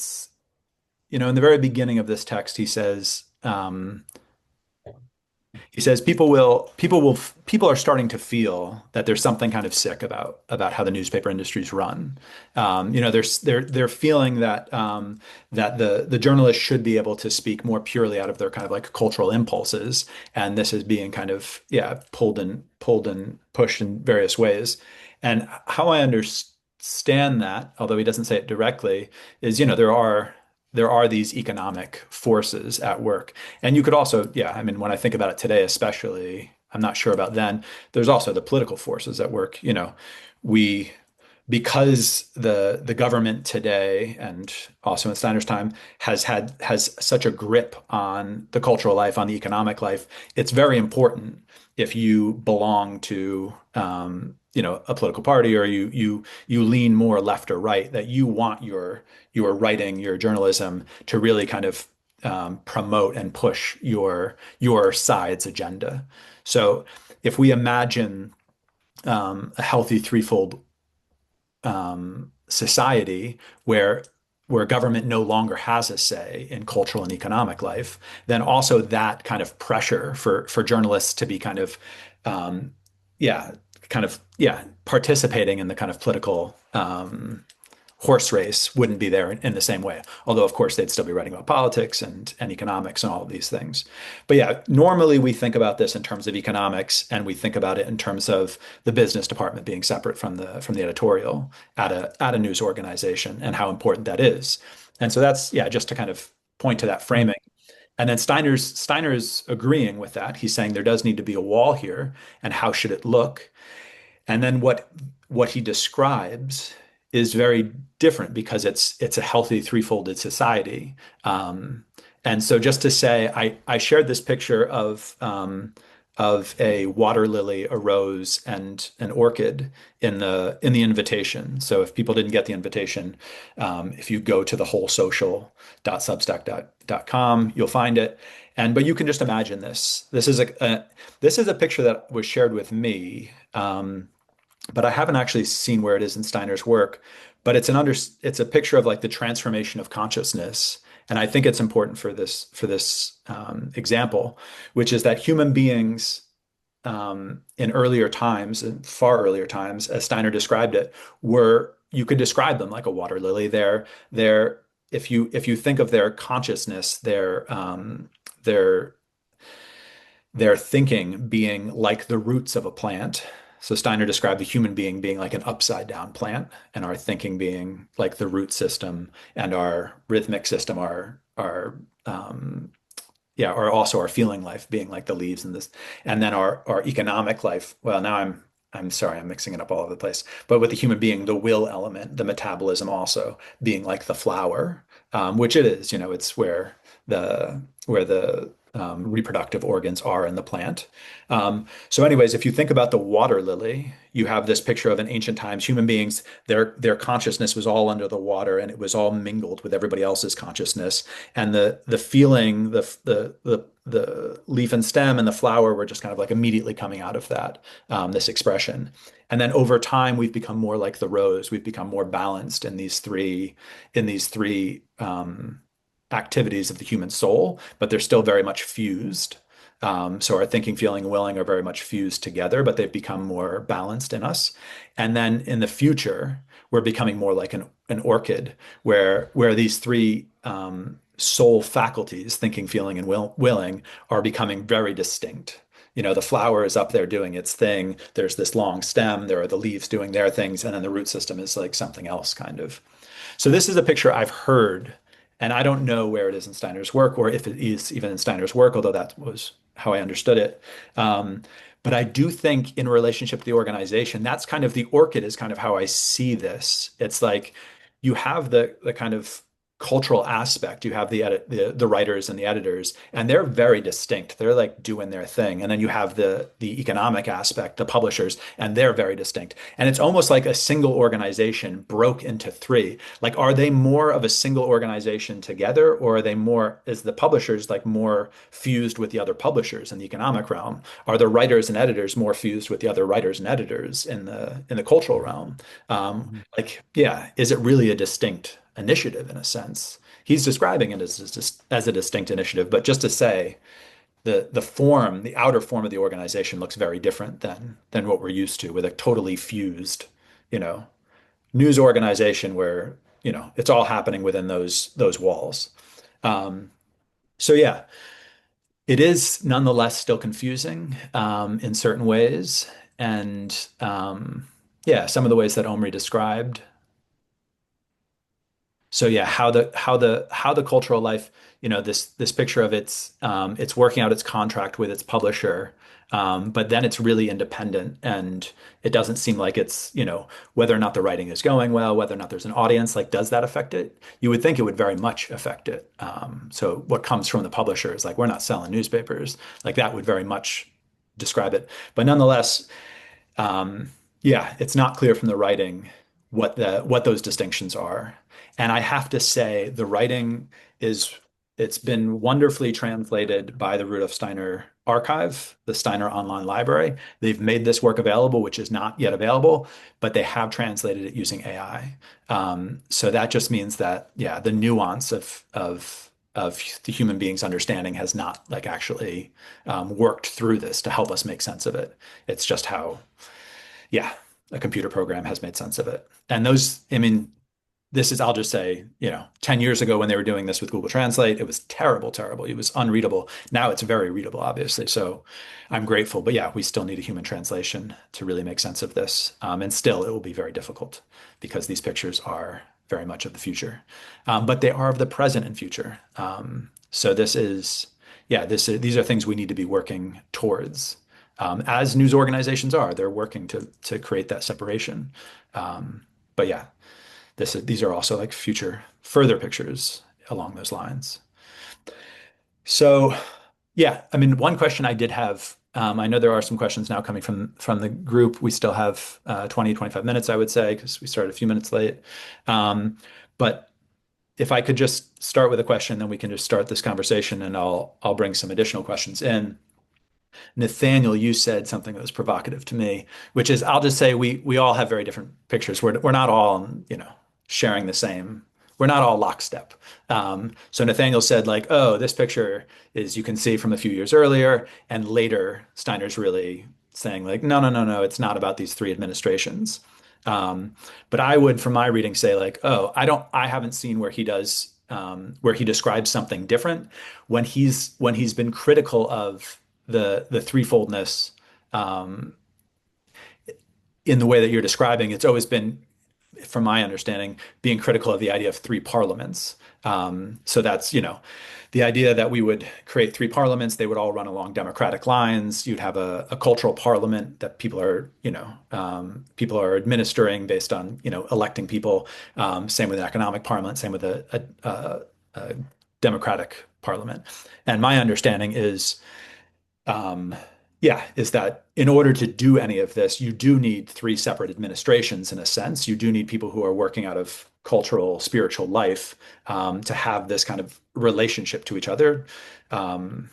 the very beginning of this text, he says, He says people are starting to feel that there's something kind of sick about how the newspaper industry's run. They're feeling that that the journalists should be able to speak more purely out of their kind of like cultural impulses, and this is being kind of pulled and pushed in various ways. And how I understand that, although he doesn't say it directly, is there are these economic forces at work. And you could also, yeah, I mean, when I think about it today, especially, I'm not sure about then, there's also the political forces at work. We because the government today and also in Steiner's time has such a grip on the cultural life, on the economic life, it's very important if you belong to a political party or you lean more left or right, that you want your writing, your journalism to really kind of promote and push your side's agenda. So if we imagine a healthy threefold society where government no longer has a say in cultural and economic life, then also that kind of pressure for journalists to be kind of yeah participating in the kind of political horse race wouldn't be there in the same way. Although, of course, they'd still be writing about politics and economics and all of these things. But yeah, normally we think about this in terms of economics, and we think about it in terms of the business department being separate from the editorial at a news organization and how important that is. And so that's yeah, just to kind of point to that framing. And then Steiner's agreeing with that. He's saying there does need to be a wall here, and how should it look? And then what he describes is very different because it's a healthy threefolded society. And so just to say, I shared this picture of a water lily, a rose, and an orchid in the invitation. So if people didn't get the invitation, if you go to the wholesocial.substack.com, you'll find it. But you can just imagine this. This is a picture that was shared with me. But I haven't actually seen where it is in Steiner's work. But it's a picture of like the transformation of consciousness, and I think it's important for this example, which is that human beings in earlier times, in far earlier times, as Steiner described it, were you could describe them like a water lily. They're if you think of their consciousness, their thinking being like the roots of a plant. So Steiner described the human being being like an upside down plant, and our thinking being like the root system, and our rhythmic system, or also our feeling life being like the leaves and this, and then our economic life. Well, now I'm sorry, I'm mixing it up all over the place. But with the human being, the will element, the metabolism also being like the flower, which it is. It's where the reproductive organs are in the plant. So, anyways, if you think about the water lily, you have this picture of in ancient times, human beings, their consciousness was all under the water, and it was all mingled with everybody else's consciousness. And the feeling, the leaf and stem and the flower were just kind of like immediately coming out of that this expression. And then over time, we've become more like the rose. We've become more balanced in these three activities of the human soul, but they're still very much fused. So our thinking, feeling, and willing are very much fused together, but they've become more balanced in us. And then in the future, we're becoming more like an orchid, where these three soul faculties, thinking, feeling, and willing, are becoming very distinct. The flower is up there doing its thing. There's this long stem. There are the leaves doing their things, and then the root system is like something else, kind of. So this is a picture I've heard, and I don't know where it is in Steiner's work or if it is even in Steiner's work, although that was how I understood it. Um, but I do think in relationship to the organization, that's kind of the orchid is kind of how I see this. It's like you have the kind of cultural aspect. You have the writers and the editors, and they're very distinct. They're like doing their thing. And then you have the economic aspect, the publishers, and they're very distinct. And it's almost like a single organization broke into three. Like, are they more of a single organization together, or are they more, is the publishers like more fused with the other publishers in the economic realm? Are the writers and editors more fused with the other writers and editors in the cultural realm? Like, yeah, is it really a distinct initiative in a sense? He's describing it as a distinct initiative, but just to say the outer form of the organization looks very different than what we're used to with a totally fused, you know, news organization where, it's all happening within those walls. Um, so yeah, it is nonetheless still confusing in certain ways. And yeah, some of the ways that Omri described. So yeah, how the cultural life, this picture of it's working out its contract with its publisher, but then it's really independent, and it doesn't seem like it's, whether or not the writing is going well, whether or not there's an audience, like does that affect it? You would think it would very much affect it. So what comes from the publisher is like, we're not selling newspapers, like that would very much describe it. But nonetheless, yeah, it's not clear from the writing what those distinctions are. And I have to say, the writing is it's been wonderfully translated by the Rudolf Steiner archive, the Steiner online library. They've made this work available, which is not yet available, but they have translated it using AI. So that just means that, yeah, the nuance of the human being's understanding has not like actually worked through this to help us make sense of it. It's just how, yeah, a computer program has made sense of it. And those, I mean, this is, I'll just say, 10 years ago when they were doing this with Google Translate, it was terrible, terrible. It was unreadable. Now it's very readable, obviously. So I'm grateful. But yeah, we still need a human translation to really make sense of this. And still, it will be very difficult because these pictures are very much of the future. But they are of the present and future. So these are things we need to be working towards. As news organizations are, they're working to create that separation. But yeah, these are also like further pictures along those lines. So yeah, I mean, one question I did have, I know there are some questions now coming from the group. We still have 20, 25 minutes, I would say, because we started a few minutes late. But if I could just start with a question, then we can just start this conversation, and I'll bring some additional questions in. Nathaniel, you said something that was provocative to me, which is I'll just say we all have very different pictures. We're not all, sharing the same. We're not all lockstep. So Nathaniel said like, oh, this picture is you can see from a few years earlier, and later Steiner's really saying like, no, no, no, no, it's not about these three administrations. But I would, from my reading, say like, oh, I haven't seen where he describes something different when he's been critical of the threefoldness in the way that you're describing. It's always been, from my understanding, being critical of the idea of three parliaments. So that's, the idea that we would create three parliaments, they would all run along democratic lines. You'd have a cultural parliament that people are administering based on, electing people. Same with an economic parliament, same with a democratic parliament. And my understanding um, is that in order to do any of this, you do need three separate administrations in a sense. You do need people who are working out of cultural, spiritual life to have this kind of relationship to each other um,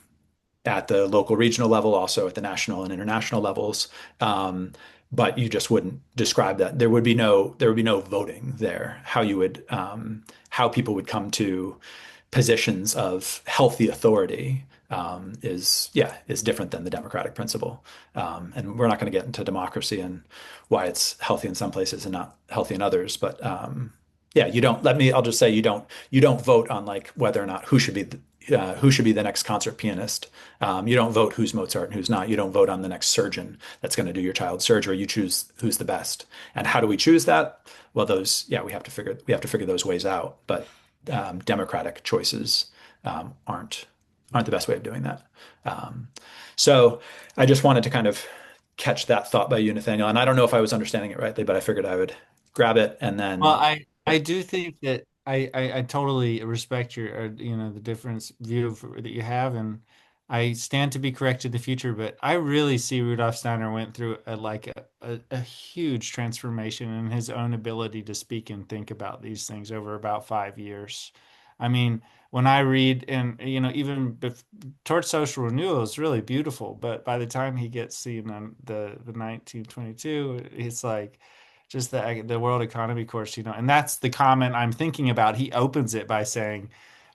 at the local, regional level, also at the national and international levels. But you just wouldn't describe that. There would be no voting there. How people would come to positions of healthy authority is different than the democratic principle. And we're not going to get into democracy and why it's healthy in some places and not healthy in others. But yeah, I'll just say you don't vote on like whether or not who should be the next concert pianist. You don't vote who's Mozart and who's not. You don't vote on the next surgeon that's going to do your child's surgery. You choose who's the best. And how do we choose that? Well, we have to figure those ways out. But democratic choices aren't the best way of doing that. Um, so I just wanted to kind of catch that thought by you, Nathaniel. And I don't know if I was understanding it rightly, but I figured I would grab it and Well, then, I do think that I totally respect your the difference view that you have, and I stand to be corrected in the future. But I really see Rudolf Steiner went through a huge transformation in his own ability to speak and think about these things over about 5 years. I mean, when I read and even towards social renewal is really beautiful, but by the time he gets the 1922, it's like just the world economy course, and that's the comment I'm thinking about. He opens it by saying,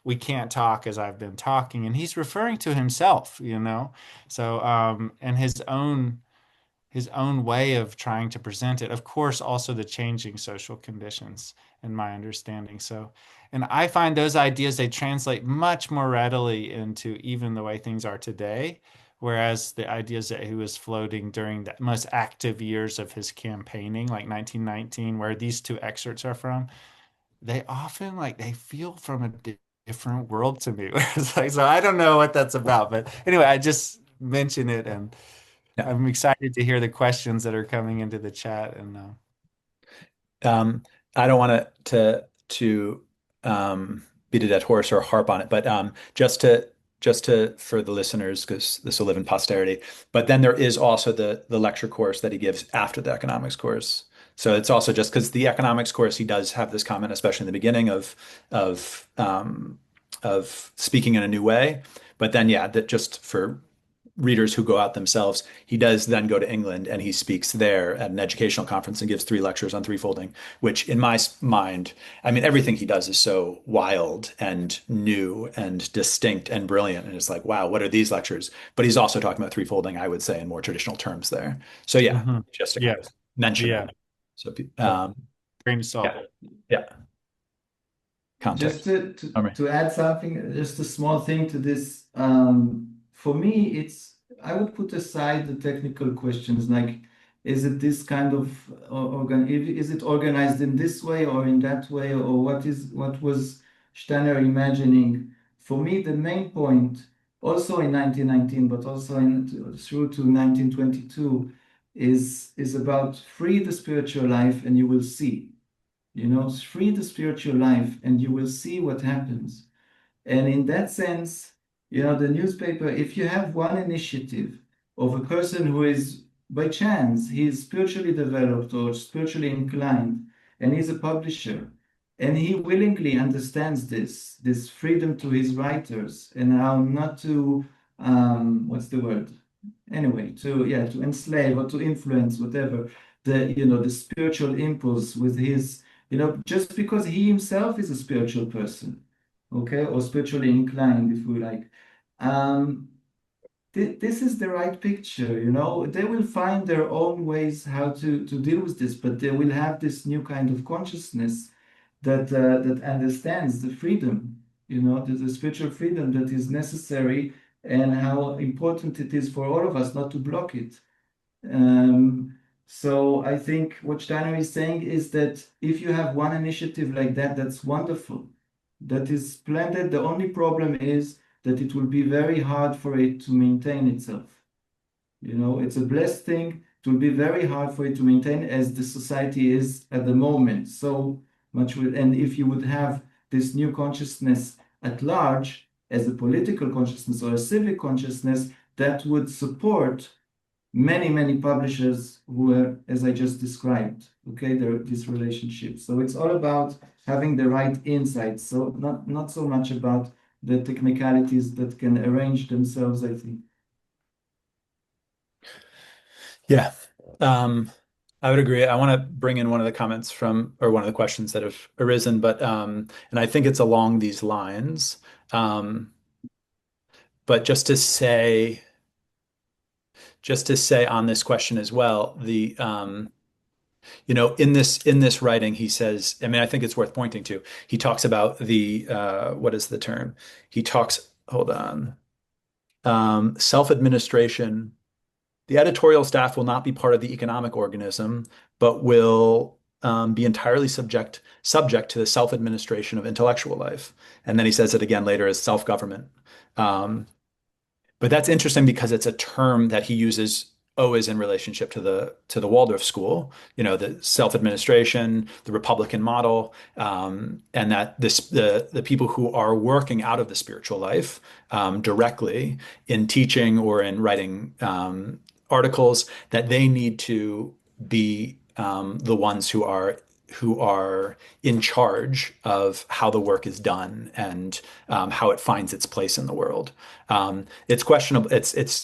we can't talk as I've been talking. And he's referring to himself, you know? So, and his own way of trying to present it. Of course, also the changing social conditions, in my understanding. So, and I find those ideas, they translate much more readily into even the way things are today. Whereas the ideas that he was floating during the most active years of his campaigning, like 1919, where these two excerpts are from, they often like they feel from a different world to me. It's like, so I don't know what that's about, but anyway, I just mention it, and Yeah. I'm excited to hear the questions that are coming into the chat. And Um, I don't want to beat a dead horse or harp on it, but just to for the listeners, because this will live in posterity. But then there is also the lecture course that he gives after the economics course. So it's also just because the economics course, he does have this comment, especially in the beginning of um, of speaking in a new way. But then, yeah, that just for readers who go out themselves, he does then go to England and he speaks there at an educational conference and gives 3 lectures on threefolding, which in my mind, I mean, everything he does is so wild and new and distinct and brilliant. And it's like, wow, what are these lectures? But he's also talking about threefolding, I would say, in more traditional terms there. So yeah, hmm just to yeah, kind of mention yeah, that. So but grain of salt. yeah, yeah, Just context. Summary. to add something, just a small thing to this. For me, I would put aside the technical questions like, is it this kind of is it organized in this way or in that way, or what was Steiner imagining? For me, the main point, also in 1919, but also through to 1922, is about free the spiritual life and you will see. Free the spiritual life and you will see what happens. And in that sense, the newspaper, if you have one initiative of a person who is, by chance, he is spiritually developed or spiritually inclined, and he's a publisher, and he willingly understands this freedom to his writers, and how not to, what's the word? Anyway, to enslave or to influence whatever the spiritual impulse with his, just because he himself is a spiritual person, okay, or spiritually inclined, if we like. Um, this is the right picture, They will find their own ways how to deal with this, but they will have this new kind of consciousness that understands the freedom, the spiritual freedom that is necessary, and how important it is for all of us not to block it. Um, so I think what Steiner is saying is that if you have one initiative like that, that's wonderful. That is splendid. The only problem is that it will be very hard for it to maintain itself. It's a blessed thing. It will be very hard for it to maintain as the society is at the moment. So much with, and if you would have this new consciousness at large as a political consciousness or a civic consciousness, that would support many, many publishers who are, as I just described, okay, this relationship. So it's all about having the right insights. So not so much about the technicalities that can arrange themselves, I think. Yeah. Um, I would agree. I want to bring in one of the comments from, or one of the questions that have arisen, but and I think it's along these lines. Um, but just to say on this question as well, in this writing, he says, I mean, I think it's worth pointing to. He talks about what is the term? Hold on, self-administration. The editorial staff will not be part of the economic organism, but will be entirely subject to the self-administration of intellectual life. And then he says it again later as self-government. Um, but that's interesting because it's a term that he uses always in relationship to the Waldorf school, the self-administration, the Republican model, and that the people who are working out of the spiritual life directly in teaching or in writing articles, that they need to be the ones who are in charge of how the work is done and how it finds its place in the world. It's questionable.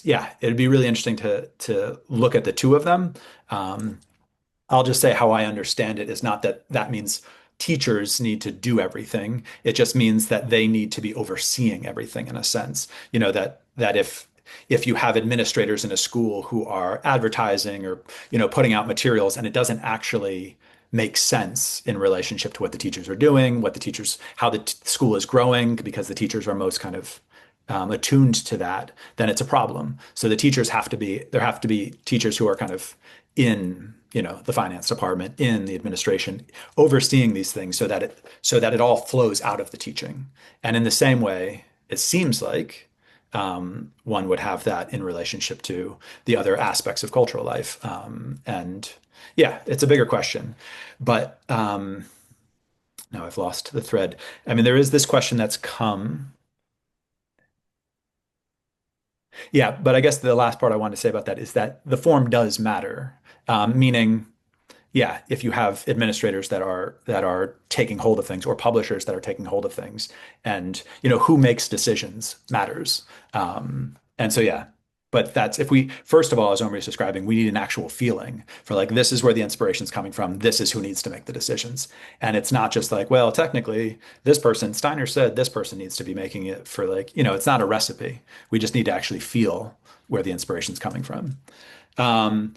Yeah, it'd be really interesting to look at the two of them. I'll just say how I understand it is not that that means teachers need to do everything. It just means that they need to be overseeing everything in a sense. That if you have administrators in a school who are advertising or putting out materials and it doesn't actually make sense in relationship to what the teachers are doing, how the school is growing, because the teachers are most kind of attuned to that, then it's a problem. So there have to be teachers who are kind of in, the finance department, in the administration, overseeing these things so that it all flows out of the teaching. And in the same way, it seems like one would have that in relationship to the other aspects of cultural life. And yeah, it's a bigger question. But now I've lost the thread. I mean, there is this question that's come. Yeah, but I guess the last part I wanted to say about that is that the form does matter, meaning yeah, if you have administrators that are taking hold of things or publishers that are taking hold of things, and who makes decisions matters. And so yeah, but that's if we first of all, as Omri is describing, we need an actual feeling for like this is where the inspiration's coming from. This is who needs to make the decisions, and it's not just like well, technically this person Steiner said this person needs to be making it for like it's not a recipe. We just need to actually feel where the inspiration's coming from. Um,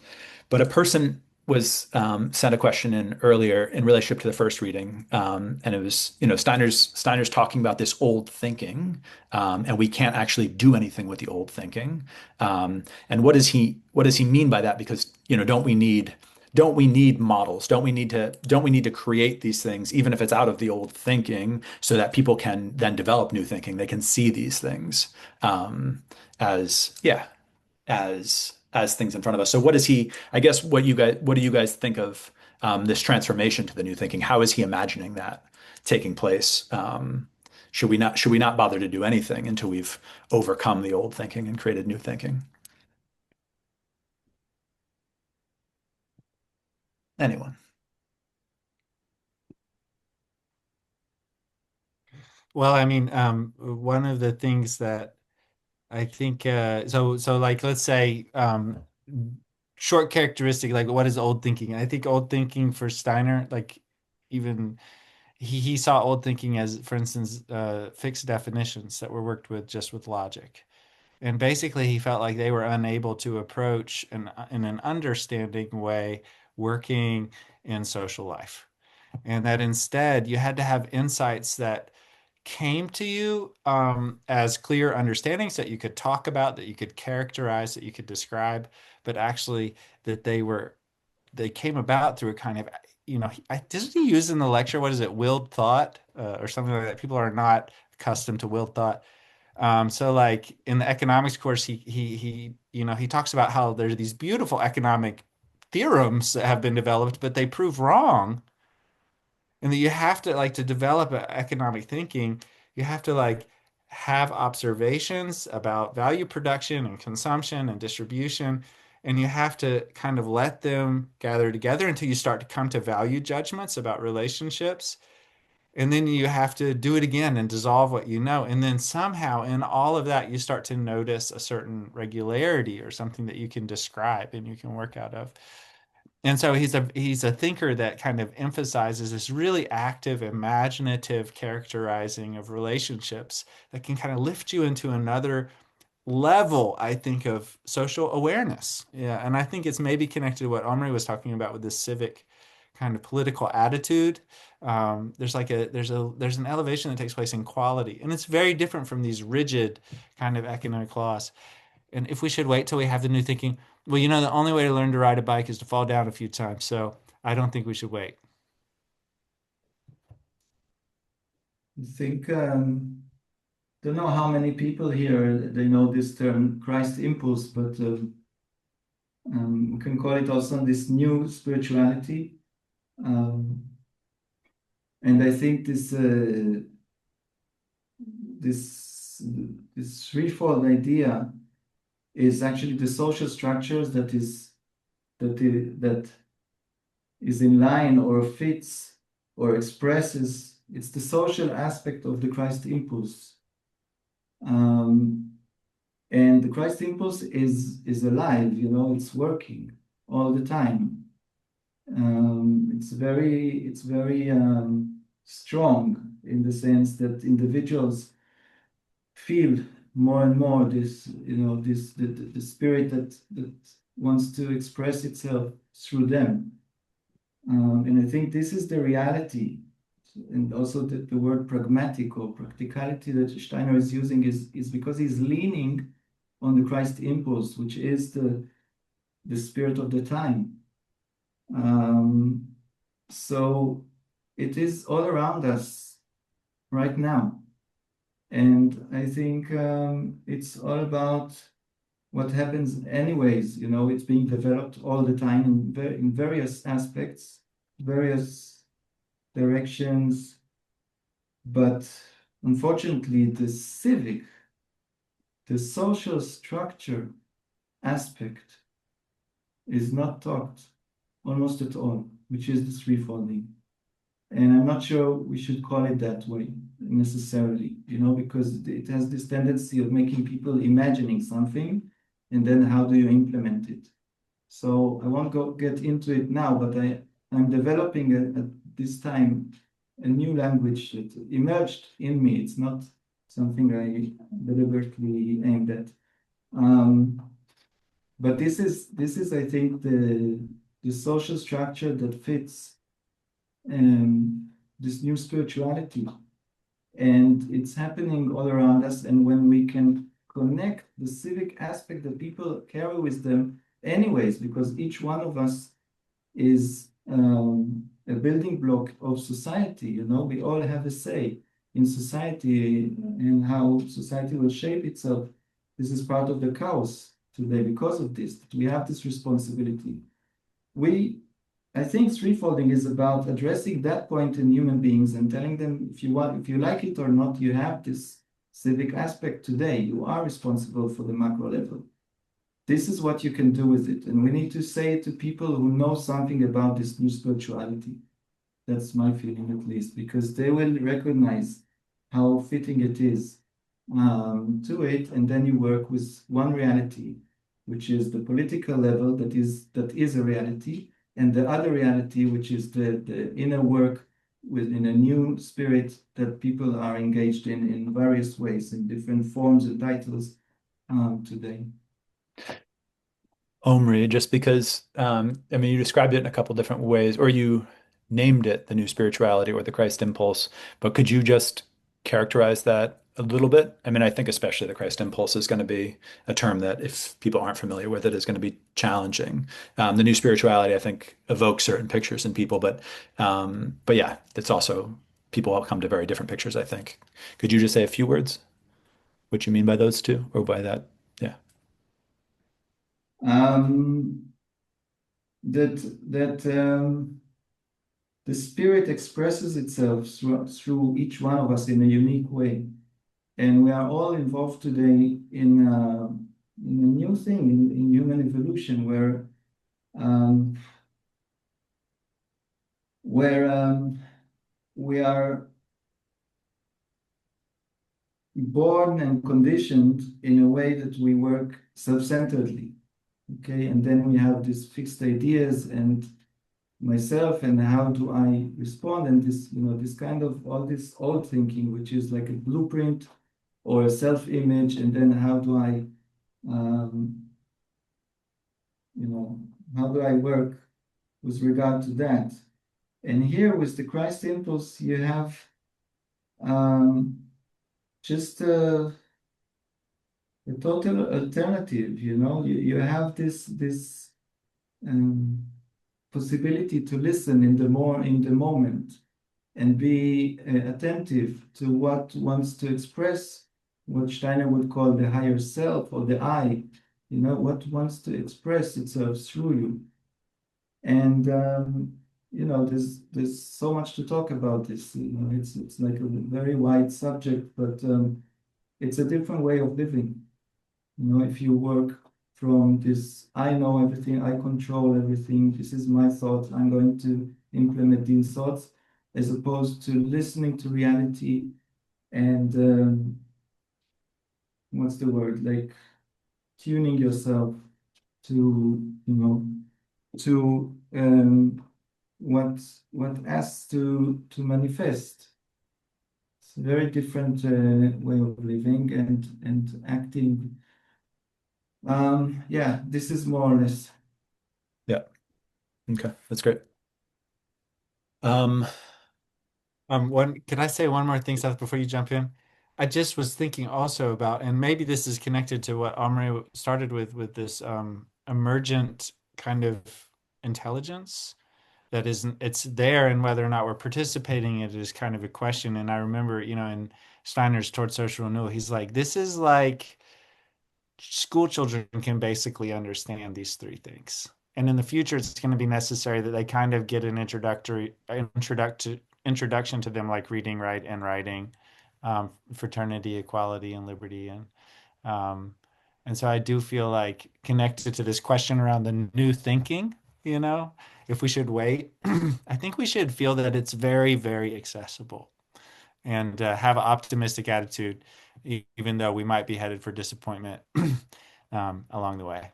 but a person was sent a question in earlier in relationship to the first reading, and it was Steiner's talking about this old thinking, and we can't actually do anything with the old thinking. And what does he mean by that? Because don't we need models? Don't we need to create these things, even if it's out of the old thinking, so that people can then develop new thinking? They can see these things as yeah as things in front of us. So what is he, I guess what do you guys think of this transformation to the new thinking? How is he imagining that taking place? Should we not bother to do anything until we've overcome the old thinking and created new thinking? Anyone? Well, I mean, one of the things that I think so like let's say short characteristic like what is old thinking? I think old thinking for Steiner like even he saw old thinking as for instance fixed definitions that were worked with just with logic. And basically he felt like they were unable to approach in an understanding way working in social life. And that instead you had to have insights that came to you as clear understandings that you could talk about, that you could characterize, that you could describe, but actually that they came about through a kind of doesn't he use in the lecture what is it willed thought or something like that? People are not accustomed to willed thought. So like in the economics course, he talks about how there's these beautiful economic theorems that have been developed, but they prove wrong and that you have to like to develop economic thinking you have to like have observations about value production and consumption and distribution and you have to kind of let them gather together until you start to come to value judgments about relationships and then you have to do it again and dissolve what you know and then somehow in all of that you start to notice a certain regularity or something that you can describe and you can work out of and so he's a thinker that kind of emphasizes this really active, imaginative characterizing of relationships that can kind of lift you into another level, I think, of social awareness. Yeah, and I think it's maybe connected to what Omri was talking about with this civic kind of political attitude. There's an elevation that takes place in quality, and it's very different from these rigid kind of economic laws. And if we should wait till we have the new thinking, well, the only way to learn to ride a bike is to fall down a few times. So I don't think we should wait. I think don't know how many people here they know this term Christ impulse, but we can call it also this new spirituality. Um, and I think this this threefold idea is actually the social structures that is in line or fits or expresses. It's the social aspect of the Christ impulse. And the Christ impulse is alive, it's working all the time. It's very strong in the sense that individuals feel more and more this, the spirit that wants to express itself through them. And I think this is the reality. And also the word pragmatic or practicality that Steiner is using is because he's leaning on the Christ impulse, which is the spirit of the time. Um, so it is all around us right now. And I think it's all about what happens anyways. It's being developed all the time in various aspects, various directions. But unfortunately, the social structure aspect is not taught almost at all, which is the threefolding. And I'm not sure we should call it that way necessarily, because it has this tendency of making people imagining something, and then how do you implement it? So I won't get into it now, but I'm developing at this time a new language that emerged in me. It's not something I deliberately aimed at. But this is I think the social structure that fits this new spirituality, and it's happening all around us. And when we can connect the civic aspect that people carry with them, anyways, because each one of us is a building block of society. We all have a say in society and how society will shape itself. This is part of the chaos today because of this. We have this responsibility. I think threefolding is about addressing that point in human beings and telling them, if you like it or not, you have this civic aspect today. You are responsible for the macro level. This is what you can do with it. And we need to say it to people who know something about this new spirituality. That's my feeling, at least, because they will recognize how fitting it is to it. And then you work with one reality, which is the political level that is a reality, and the other reality, which is the inner work within a new spirit that people are engaged in various ways, in different forms and titles today. Omri, just because, I mean, you described it in a couple different ways, or you named it the new spirituality or the Christ impulse, but could you just characterize that a little bit? I mean, I think especially the Christ impulse is going to be a term that, if people aren't familiar with it, is going to be challenging. The new spirituality, I think, evokes certain pictures in people, but yeah, it's also people will come to very different pictures, I think. Could you just say a few words, what you mean by those two, or by that? Yeah. Um, that the spirit expresses itself through each one of us in a unique way. And we are all involved today in a new thing, in human evolution, um, where we are born and conditioned in a way that we work self-centeredly. Okay, and then we have these fixed ideas and myself and how do I respond, and this kind of all this old thinking, which is like a blueprint or a self-image, and then um, how do I work with regard to that? And here with the Christ impulse, you have um, just a total alternative. You have this um, possibility to listen in the moment and be attentive to what wants to express, what Steiner would call the higher self or the I, what wants to express itself through you. And there's so much to talk about this. It's like a very wide subject, but it's a different way of living. If you work from this, I know everything, I control everything, this is my thoughts, I'm going to implement these thoughts, as opposed to listening to reality and what's the word, like tuning yourself to, to what what asks to manifest. It's a very different way of living and acting. Yeah, this is more or less. Yeah. Okay. That's great. Um, One, can I say one more thing, Seth, before you jump in? I just was thinking also about, and maybe this is connected to what Omri started with this emergent kind of intelligence that isn't, it's there, and whether or not we're participating in it is kind of a question. And I remember, in Steiner's Toward Social Renewal, he's like, this is like school children can basically understand these three things. And in the future, it's going to be necessary that they kind of get an introduction to them, like reading, write, and writing, fraternity, equality, and liberty, um, and so I do feel like connected to this question around the new thinking, if we should wait, I think we should feel that it's very, very accessible and have an optimistic attitude, even though we might be headed for disappointment along the way.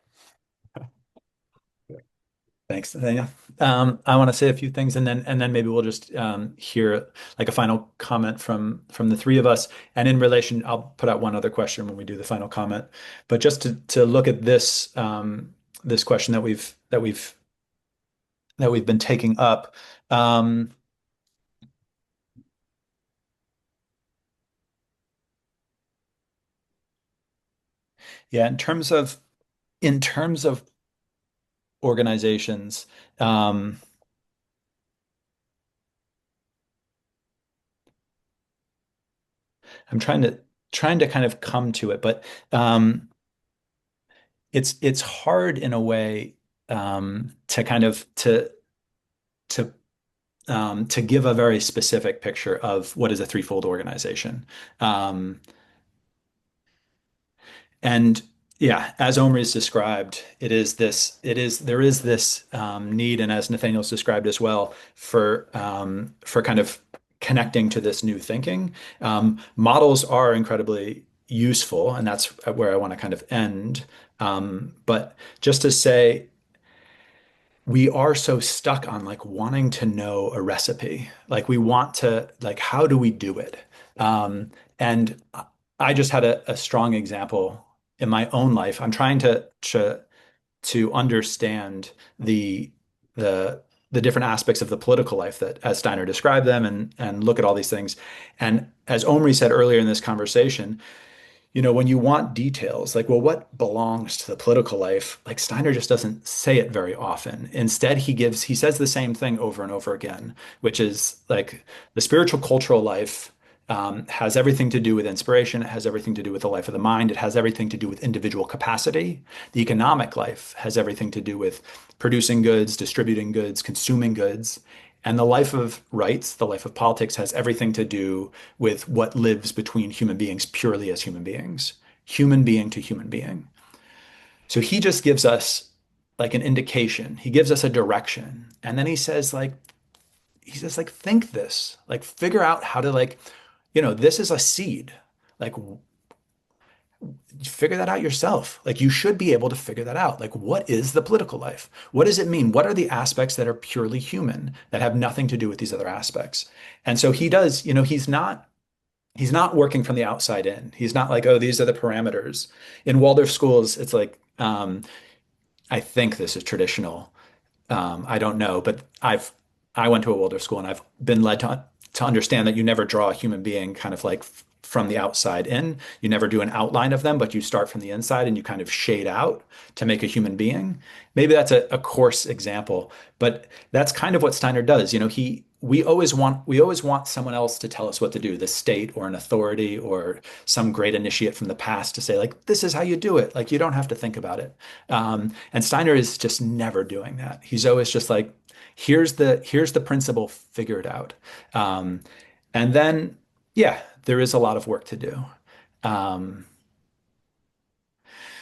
Thanks, Nathaniel. I want to say a few things, and then maybe we'll just hear like a final comment from the three of us. And in relation, I'll put out one other question when we do the final comment. But just to look at this question that we've been taking up. Um, yeah, in terms of organizations. Um, I'm trying to kind of come to it, but it's hard in a way to kind of to to give a very specific picture of what is a threefold organization. Um, and yeah, as Omri's described, there is this need, and as Nathaniel's described as well, for kind of connecting to this new thinking. Models are incredibly useful, and that's where I want to kind of end. But just to say, we are so stuck on like wanting to know a recipe. Like we want to, like, how do we do it? And I just had a strong example in my own life. I'm trying to understand the the the different aspects of the political life that as Steiner described them and look at all these things. And as Omri said earlier in this conversation, when you want details, like, well, what belongs to the political life? Like Steiner just doesn't say it very often. Instead, he says the same thing over and over again, which is like the spiritual cultural life has everything to do with inspiration. It has everything to do with the life of the mind. It has everything to do with individual capacity. The economic life has everything to do with producing goods, distributing goods, consuming goods. And the life of rights, the life of politics, has everything to do with what lives between human beings purely as human being to human being. So he just gives us like an indication. He gives us a direction. And then he says, think this, like, figure out how to, like, this is a seed. Like, figure that out yourself. Like, you should be able to figure that out. Like, what is the political life? What does it mean? What are the aspects that are purely human that have nothing to do with these other aspects? And so he does, he's not working from the outside in. He's not like, oh, these are the parameters. In Waldorf schools, it's like, I think this is traditional. I don't know, but I went to a Waldorf school and I've been led to understand that you never draw a human being kind of like from the outside in. You never do an outline of them, but you start from the inside and you kind of shade out to make a human being. Maybe that's a coarse example, but that's kind of what Steiner does. We always want someone else to tell us what to do, the state or an authority or some great initiate from the past to say, like, this is how you do it. Like, you don't have to think about it. And Steiner is just never doing that. He's always just like, here's the principle, figure it out. Um, and then, yeah, there is a lot of work to do. Um,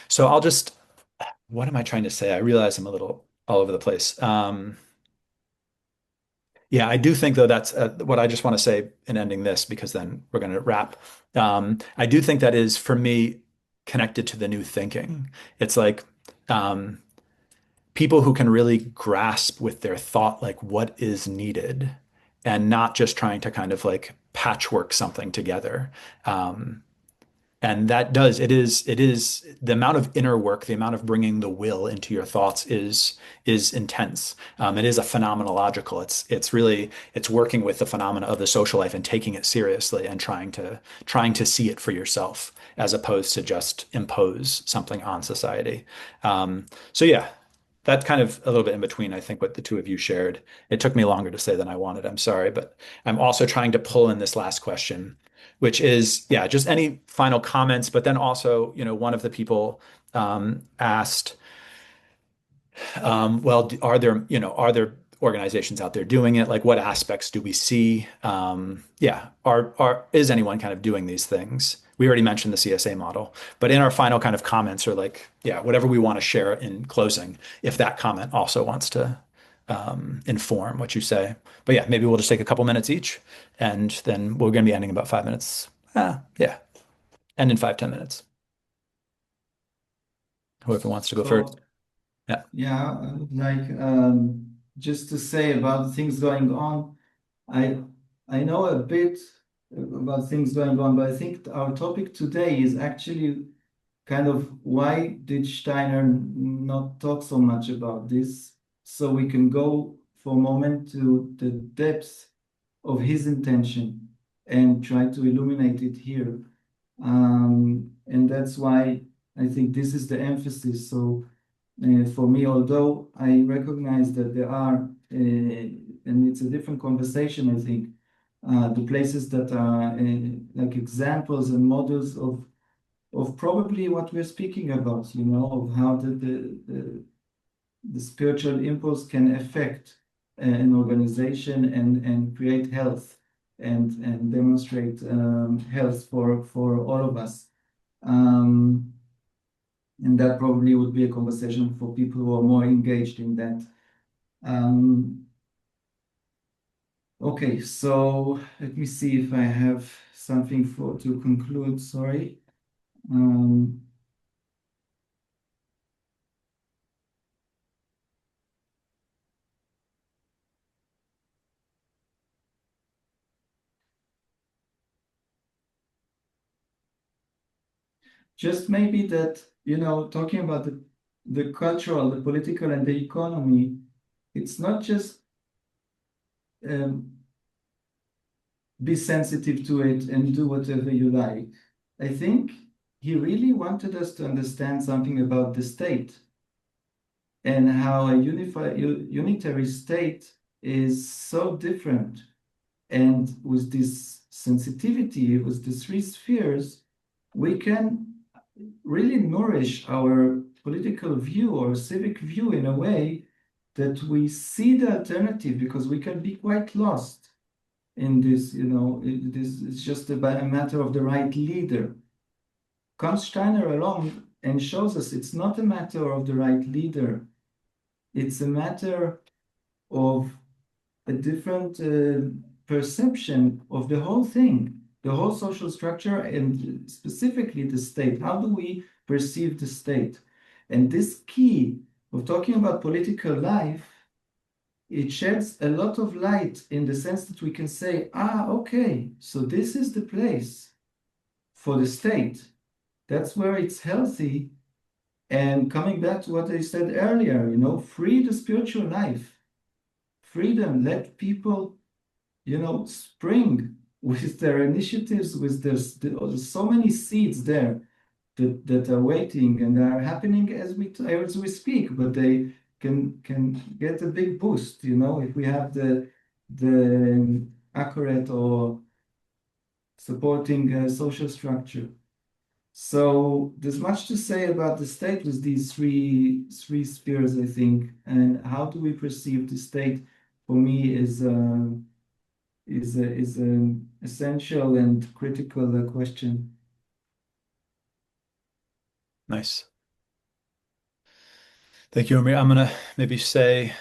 so what am I trying to say? I realize I'm a little all over the place. Yeah, I do think though that's what I just want to say in ending this, because then we're going to wrap. I do think that is for me connected to the new thinking. It's like, um, people who can really grasp with their thought like what is needed and not just trying to kind of like patchwork something together. Um, and that does, it is the amount of inner work, the amount of bringing the will into your thoughts is intense. It is a phenomenological. It's really it's working with the phenomena of the social life and taking it seriously and trying to see it for yourself as opposed to just impose something on society. So yeah, that's kind of a little bit in between, I think, what the two of you shared. It took me longer to say than I wanted. I'm sorry, but I'm also trying to pull in this last question, which is, yeah, just any final comments. But then also, one of the people asked, well, are there organizations out there doing it? Like, what aspects do we see? Yeah, is anyone kind of doing these things? We already mentioned the CSA model, but in our final kind of comments or like, yeah, whatever we want to share in closing, if that comment also wants to inform what you say. But yeah, maybe we'll just take a couple minutes each, and then we're going to be ending in about 5 minutes. Yeah, end in 5, 10 minutes. Whoever wants to go first. So Yeah. yeah, I would like just to say about things going on. I I know a bit about things going on, but I think our topic today is actually kind of why did Steiner not talk so much about this? So we can go for a moment to the depths of his intention and try to illuminate it here. And that's why I think this is the emphasis. So for me, although I recognize that there are, and it's a different conversation, I think, the places that are like examples and models of probably what we're speaking about, of how the spiritual impulse can affect an organization and create health and demonstrate health for all of us. Um, and that probably would be a conversation for people who are more engaged in that. Um, okay, so let me see if I have something to conclude. Sorry. Um, just maybe that, talking about the cultural, the political, and the economy, it's not just um, be sensitive to it and do whatever you like. I think he really wanted us to understand something about the state and how a unitary state is so different. And with this sensitivity, with the three spheres, we can really nourish our political view or civic view in a way that we see the alternative because we can be quite lost in this, this is just a matter of the right leader. Comes Steiner along and shows us it's not a matter of the right leader. It's a matter of a different perception of the whole thing, the whole social structure, and specifically the state. How do we perceive the state? And this key of talking about political life, it sheds a lot of light in the sense that we can say, okay, so this is the place for the state. That's where it's healthy. And coming back to what I said earlier, free the spiritual life, freedom, let people spring with their initiatives, with there's so many seeds there that are waiting and are happening as we speak, but they can get a big boost, if we have the accurate or supporting social structure. So there's much to say about the state with these three spheres, I think, and how do we perceive the state? For me, is an essential and critical question. Nice. Thank you, Amir. I'm gonna maybe say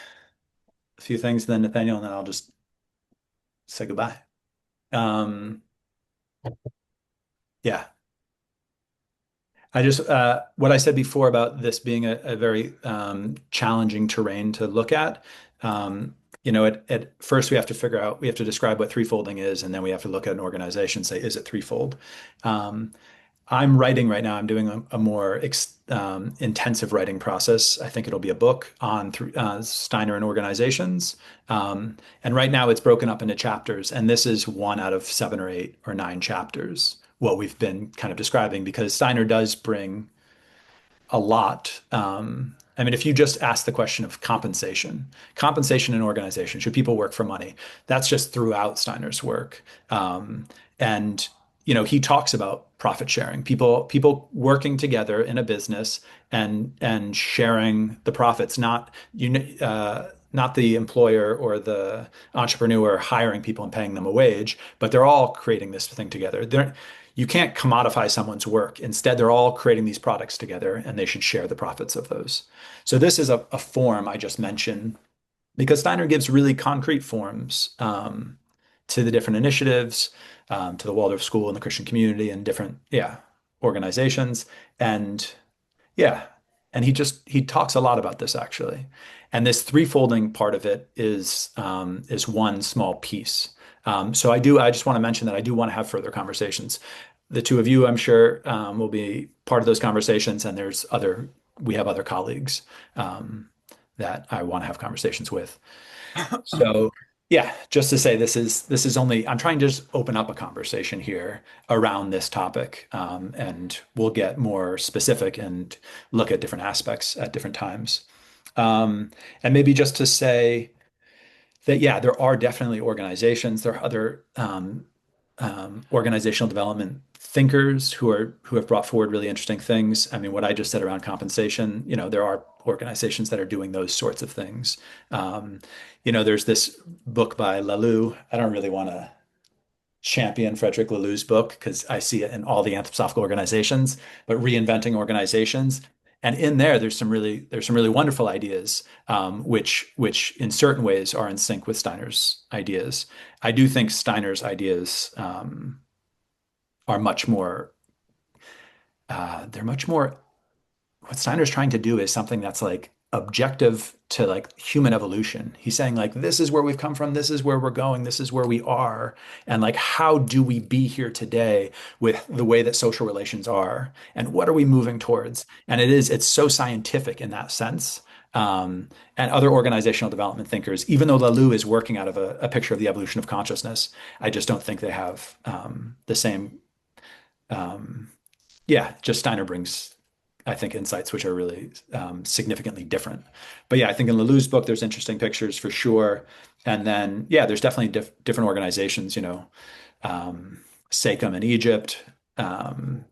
a few things then, Nathaniel, and then I'll just say goodbye. Um, yeah. I just what I said before about this being a very challenging terrain to look at. At first we have to figure out, we have to describe what threefolding is, and then we have to look at an organization and say, is it threefold? Um, I'm writing right now. I'm doing a more intensive writing process. I think it'll be a book on Steiner and organizations. And right now it's broken up into chapters. And this is one out of 7 or 8 or 9 chapters, what we've been kind of describing, because Steiner does bring a lot. I mean, if you just ask the question of compensation in organization, should people work for money? That's just throughout Steiner's work. And he talks about profit sharing, people working together in a business and sharing the profits, not the employer or the entrepreneur hiring people and paying them a wage, but they're all creating this thing together. You can't commodify someone's work. Instead, they're all creating these products together and they should share the profits of those. So this is a form I just mentioned because Steiner gives really concrete forms to the different initiatives, to the Waldorf School and the Christian community and different, organizations. And yeah, and he talks a lot about this actually. And this threefolding part of it is one small piece. So I just want to mention that I do want to have further conversations. The two of you, I'm sure, will be part of those conversations, and we have other colleagues that I want to have conversations with. So yeah, just to say this is only I'm trying to just open up a conversation here around this topic, and we'll get more specific and look at different aspects at different times. And maybe just to say that, yeah, there are definitely organizations. There are other organizational development thinkers who have brought forward really interesting things. I mean, what I just said around compensation, there are organizations that are doing those sorts of things. There's this book by Laloux. I don't really want to champion Frederick Laloux's book because I see it in all the anthroposophical organizations, but reinventing organizations. And in there, there's some really wonderful ideas, which in certain ways are in sync with Steiner's ideas. I do think Steiner's ideas are much more. They're much more. What Steiner's trying to do is something that's like objective to like human evolution. He's saying like this is where we've come from, this is where we're going, this is where we are, and like how do we be here today with the way that social relations are, and what are we moving towards? And it's so scientific in that sense. And other organizational development thinkers, even though Laloux is working out of a picture of the evolution of consciousness, I just don't think they have the same. Um, yeah, just Steiner brings, I think, insights which are really significantly different. But yeah, I think in Laloux's book, there's interesting pictures for sure. And then, yeah, there's definitely different organizations, SACOM in Egypt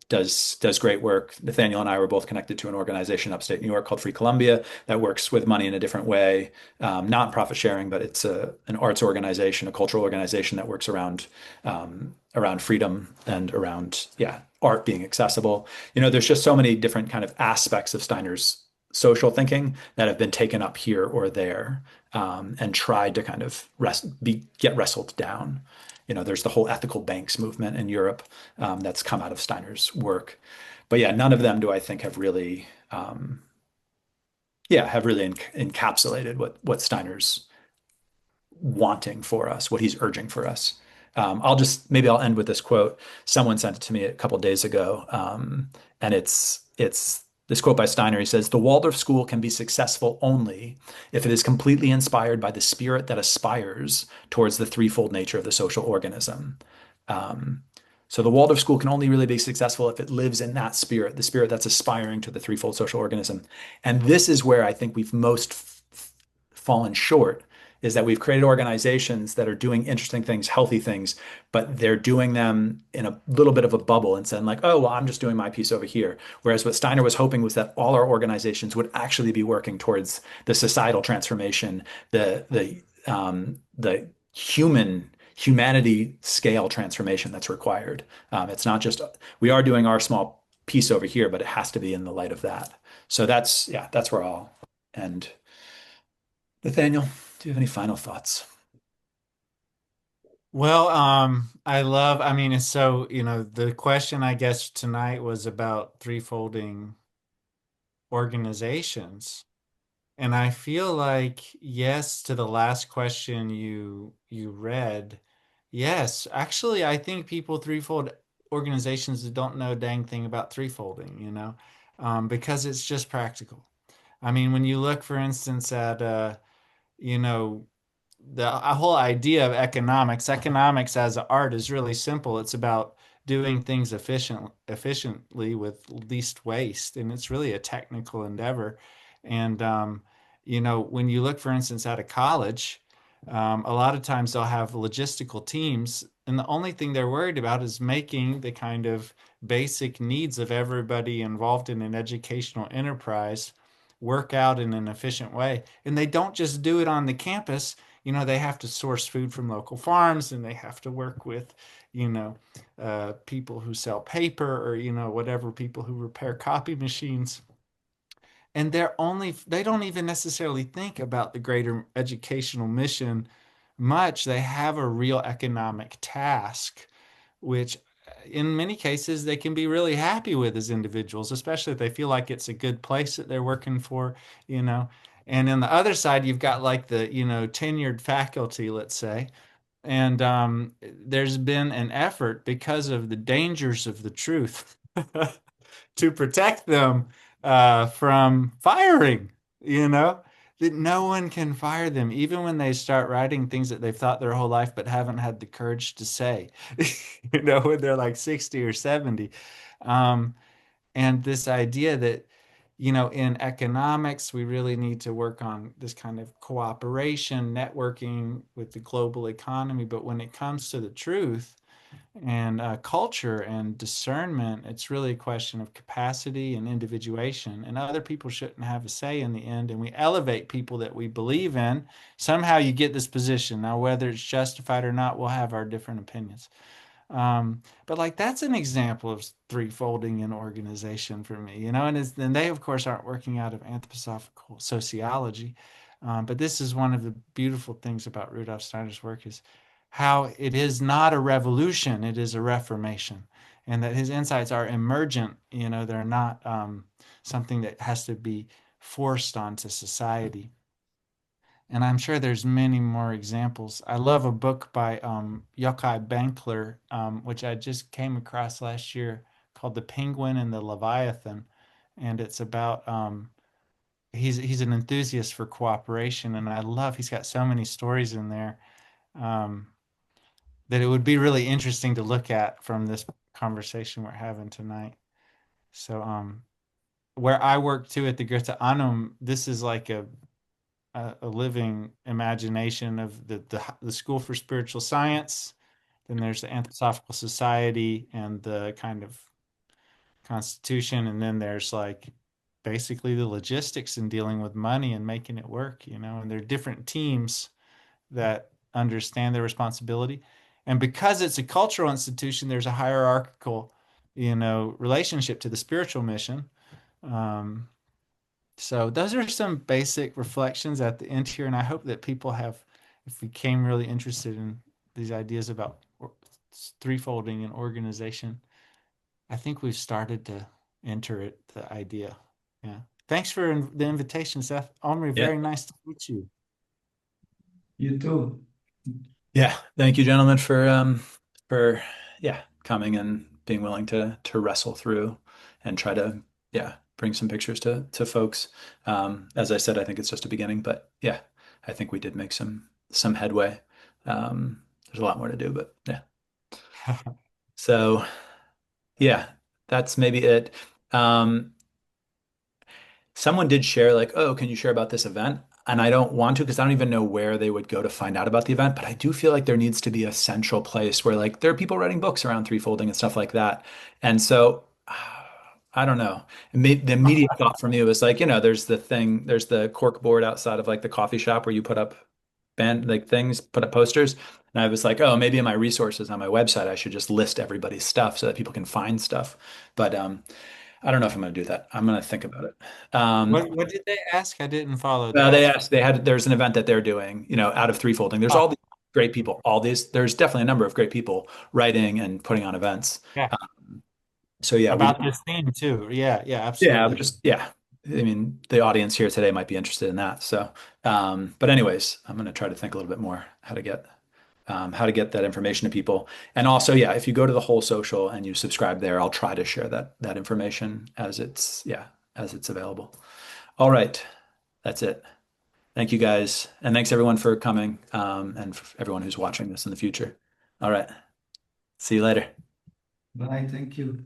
does great work. Nathaniel and I were both connected to an organization upstate New York called Free Columbia that works with money in a different way, not profit sharing, but it's an arts organization, a cultural organization that works around freedom and around, art being accessible. There's just so many different kind of aspects of Steiner's social thinking that have been taken up here or there, and tried to kind of get wrestled down. There's the whole ethical banks movement in Europe, that's come out of Steiner's work. But yeah, none of them do I think have really encapsulated what Steiner's wanting for us, what he's urging for us. Maybe I'll end with this quote. Someone sent it to me a couple of days ago, and it's this quote by Steiner. He says, "The Waldorf School can be successful only if it is completely inspired by the spirit that aspires towards the threefold nature of the social organism." Um, so the Waldorf School can only really be successful if it lives in that spirit, the spirit that's aspiring to the threefold social organism. And this is where I think we've most fallen short, is that we've created organizations that are doing interesting things, healthy things, but they're doing them in a little bit of a bubble and saying like, oh, well, I'm just doing my piece over here. Whereas what Steiner was hoping was that all our organizations would actually be working towards the societal transformation, the humanity scale transformation that's required. It's not just we are doing our small piece over here, but it has to be in the light of that. So that's where I'll end. Nathaniel, do you have any final thoughts? Well, I mean, it's so, the question I guess tonight was about threefolding organizations. And I feel like yes to the last question you read. Yes, actually, I think people threefold organizations that don't know a dang thing about threefolding, because it's just practical. I mean, when you look, for instance, at you know, the whole idea of economics as an art is really simple. It's about doing things efficiently with least waste, and it's really a technical endeavor. And when you look, for instance, at a college, a lot of times they'll have logistical teams, and the only thing they're worried about is making the kind of basic needs of everybody involved in an educational enterprise work out in an efficient way. And they don't just do it on the campus. They have to source food from local farms, and they have to work with, you know, people who sell paper, or, whatever, people who repair copy machines. And they don't even necessarily think about the greater educational mission much. They have a real economic task, which in many cases they can be really happy with as individuals, especially if they feel like it's a good place that they're working for, you know. And on the other side, you've got like the, tenured faculty, let's say. And there's been an effort because of the dangers of the truth to protect them from firing, you know, that no one can fire them, even when they start writing things that they've thought their whole life but haven't had the courage to say, when they're like 60 or 70. Um, and this idea that, in economics, we really need to work on this kind of cooperation, networking with the global economy. But when it comes to the truth, and culture and discernment, it's really a question of capacity and individuation. And other people shouldn't have a say in the end. And we elevate people that we believe in. Somehow you get this position. Now, whether it's justified or not, we'll have our different opinions. But like that's an example of threefolding an organization for me, and they of course aren't working out of anthroposophical sociology, but this is one of the beautiful things about Rudolf Steiner's work is how it is not a revolution, it is a reformation, and that his insights are emergent. They're not something that has to be forced onto society. And I'm sure there's many more examples. I love a book by Yochai Benkler, which I just came across last year, called The Penguin and the Leviathan. And it's about he's an enthusiast for cooperation, and he's got so many stories in there um, that it would be really interesting to look at from this conversation we're having tonight. So where I work too at the Goethe Anum, this is like a living imagination of the School for Spiritual Science. Then there's the Anthroposophical Society and the kind of Constitution, and then there's like basically the logistics and dealing with money and making it work, And there are different teams that understand their responsibility, and because it's a cultural institution, there's a hierarchical, relationship to the spiritual mission. Um, So those are some basic reflections at the end here, and I hope that people have, if we became really interested in these ideas about threefolding and organization, I think we've started to enter it, the idea. Yeah. Thanks for the invitation, Seth. Omri, Yeah. very nice to meet you. You too. Yeah. Thank you, gentlemen, for yeah, coming and being willing to wrestle through and try to yeah, bring some pictures to folks. As I said, I think it's just a beginning, but yeah, I think we did make some headway. There's a lot more to do, but yeah. So yeah, that's maybe it. Um, Someone did share like, oh, can you share about this event? And I don't want to because I don't even know where they would go to find out about the event. But I do feel like there needs to be a central place where like there are people writing books around threefolding and stuff like that. And so I don't know. The immediate thought for me was like, there's the thing, there's the cork board outside of like the coffee shop where you put up band like things, put up posters. And I was like, oh, maybe in my resources on my website, I should just list everybody's stuff so that people can find stuff. But I don't know if I'm going to do that. I'm going to think about it. What did they ask? I didn't follow They that. asked, there's an event that they're doing, out of threefolding. There's Oh, all the great people. There's definitely a number of great people writing and putting on events. Yeah. So yeah, we About this theme too. Yeah, yeah, yeah, absolutely. just yeah. I mean, the audience here today might be interested in that. So, but anyways, I'm going to try to think a little bit more how to get that information to people. And also, yeah, if you go to the whole social and you subscribe there, I'll try to share that information as it's available. All right, that's it. Thank you guys, and thanks everyone for coming, and for everyone who's watching this in the future. All right, see you later. Bye. Thank you.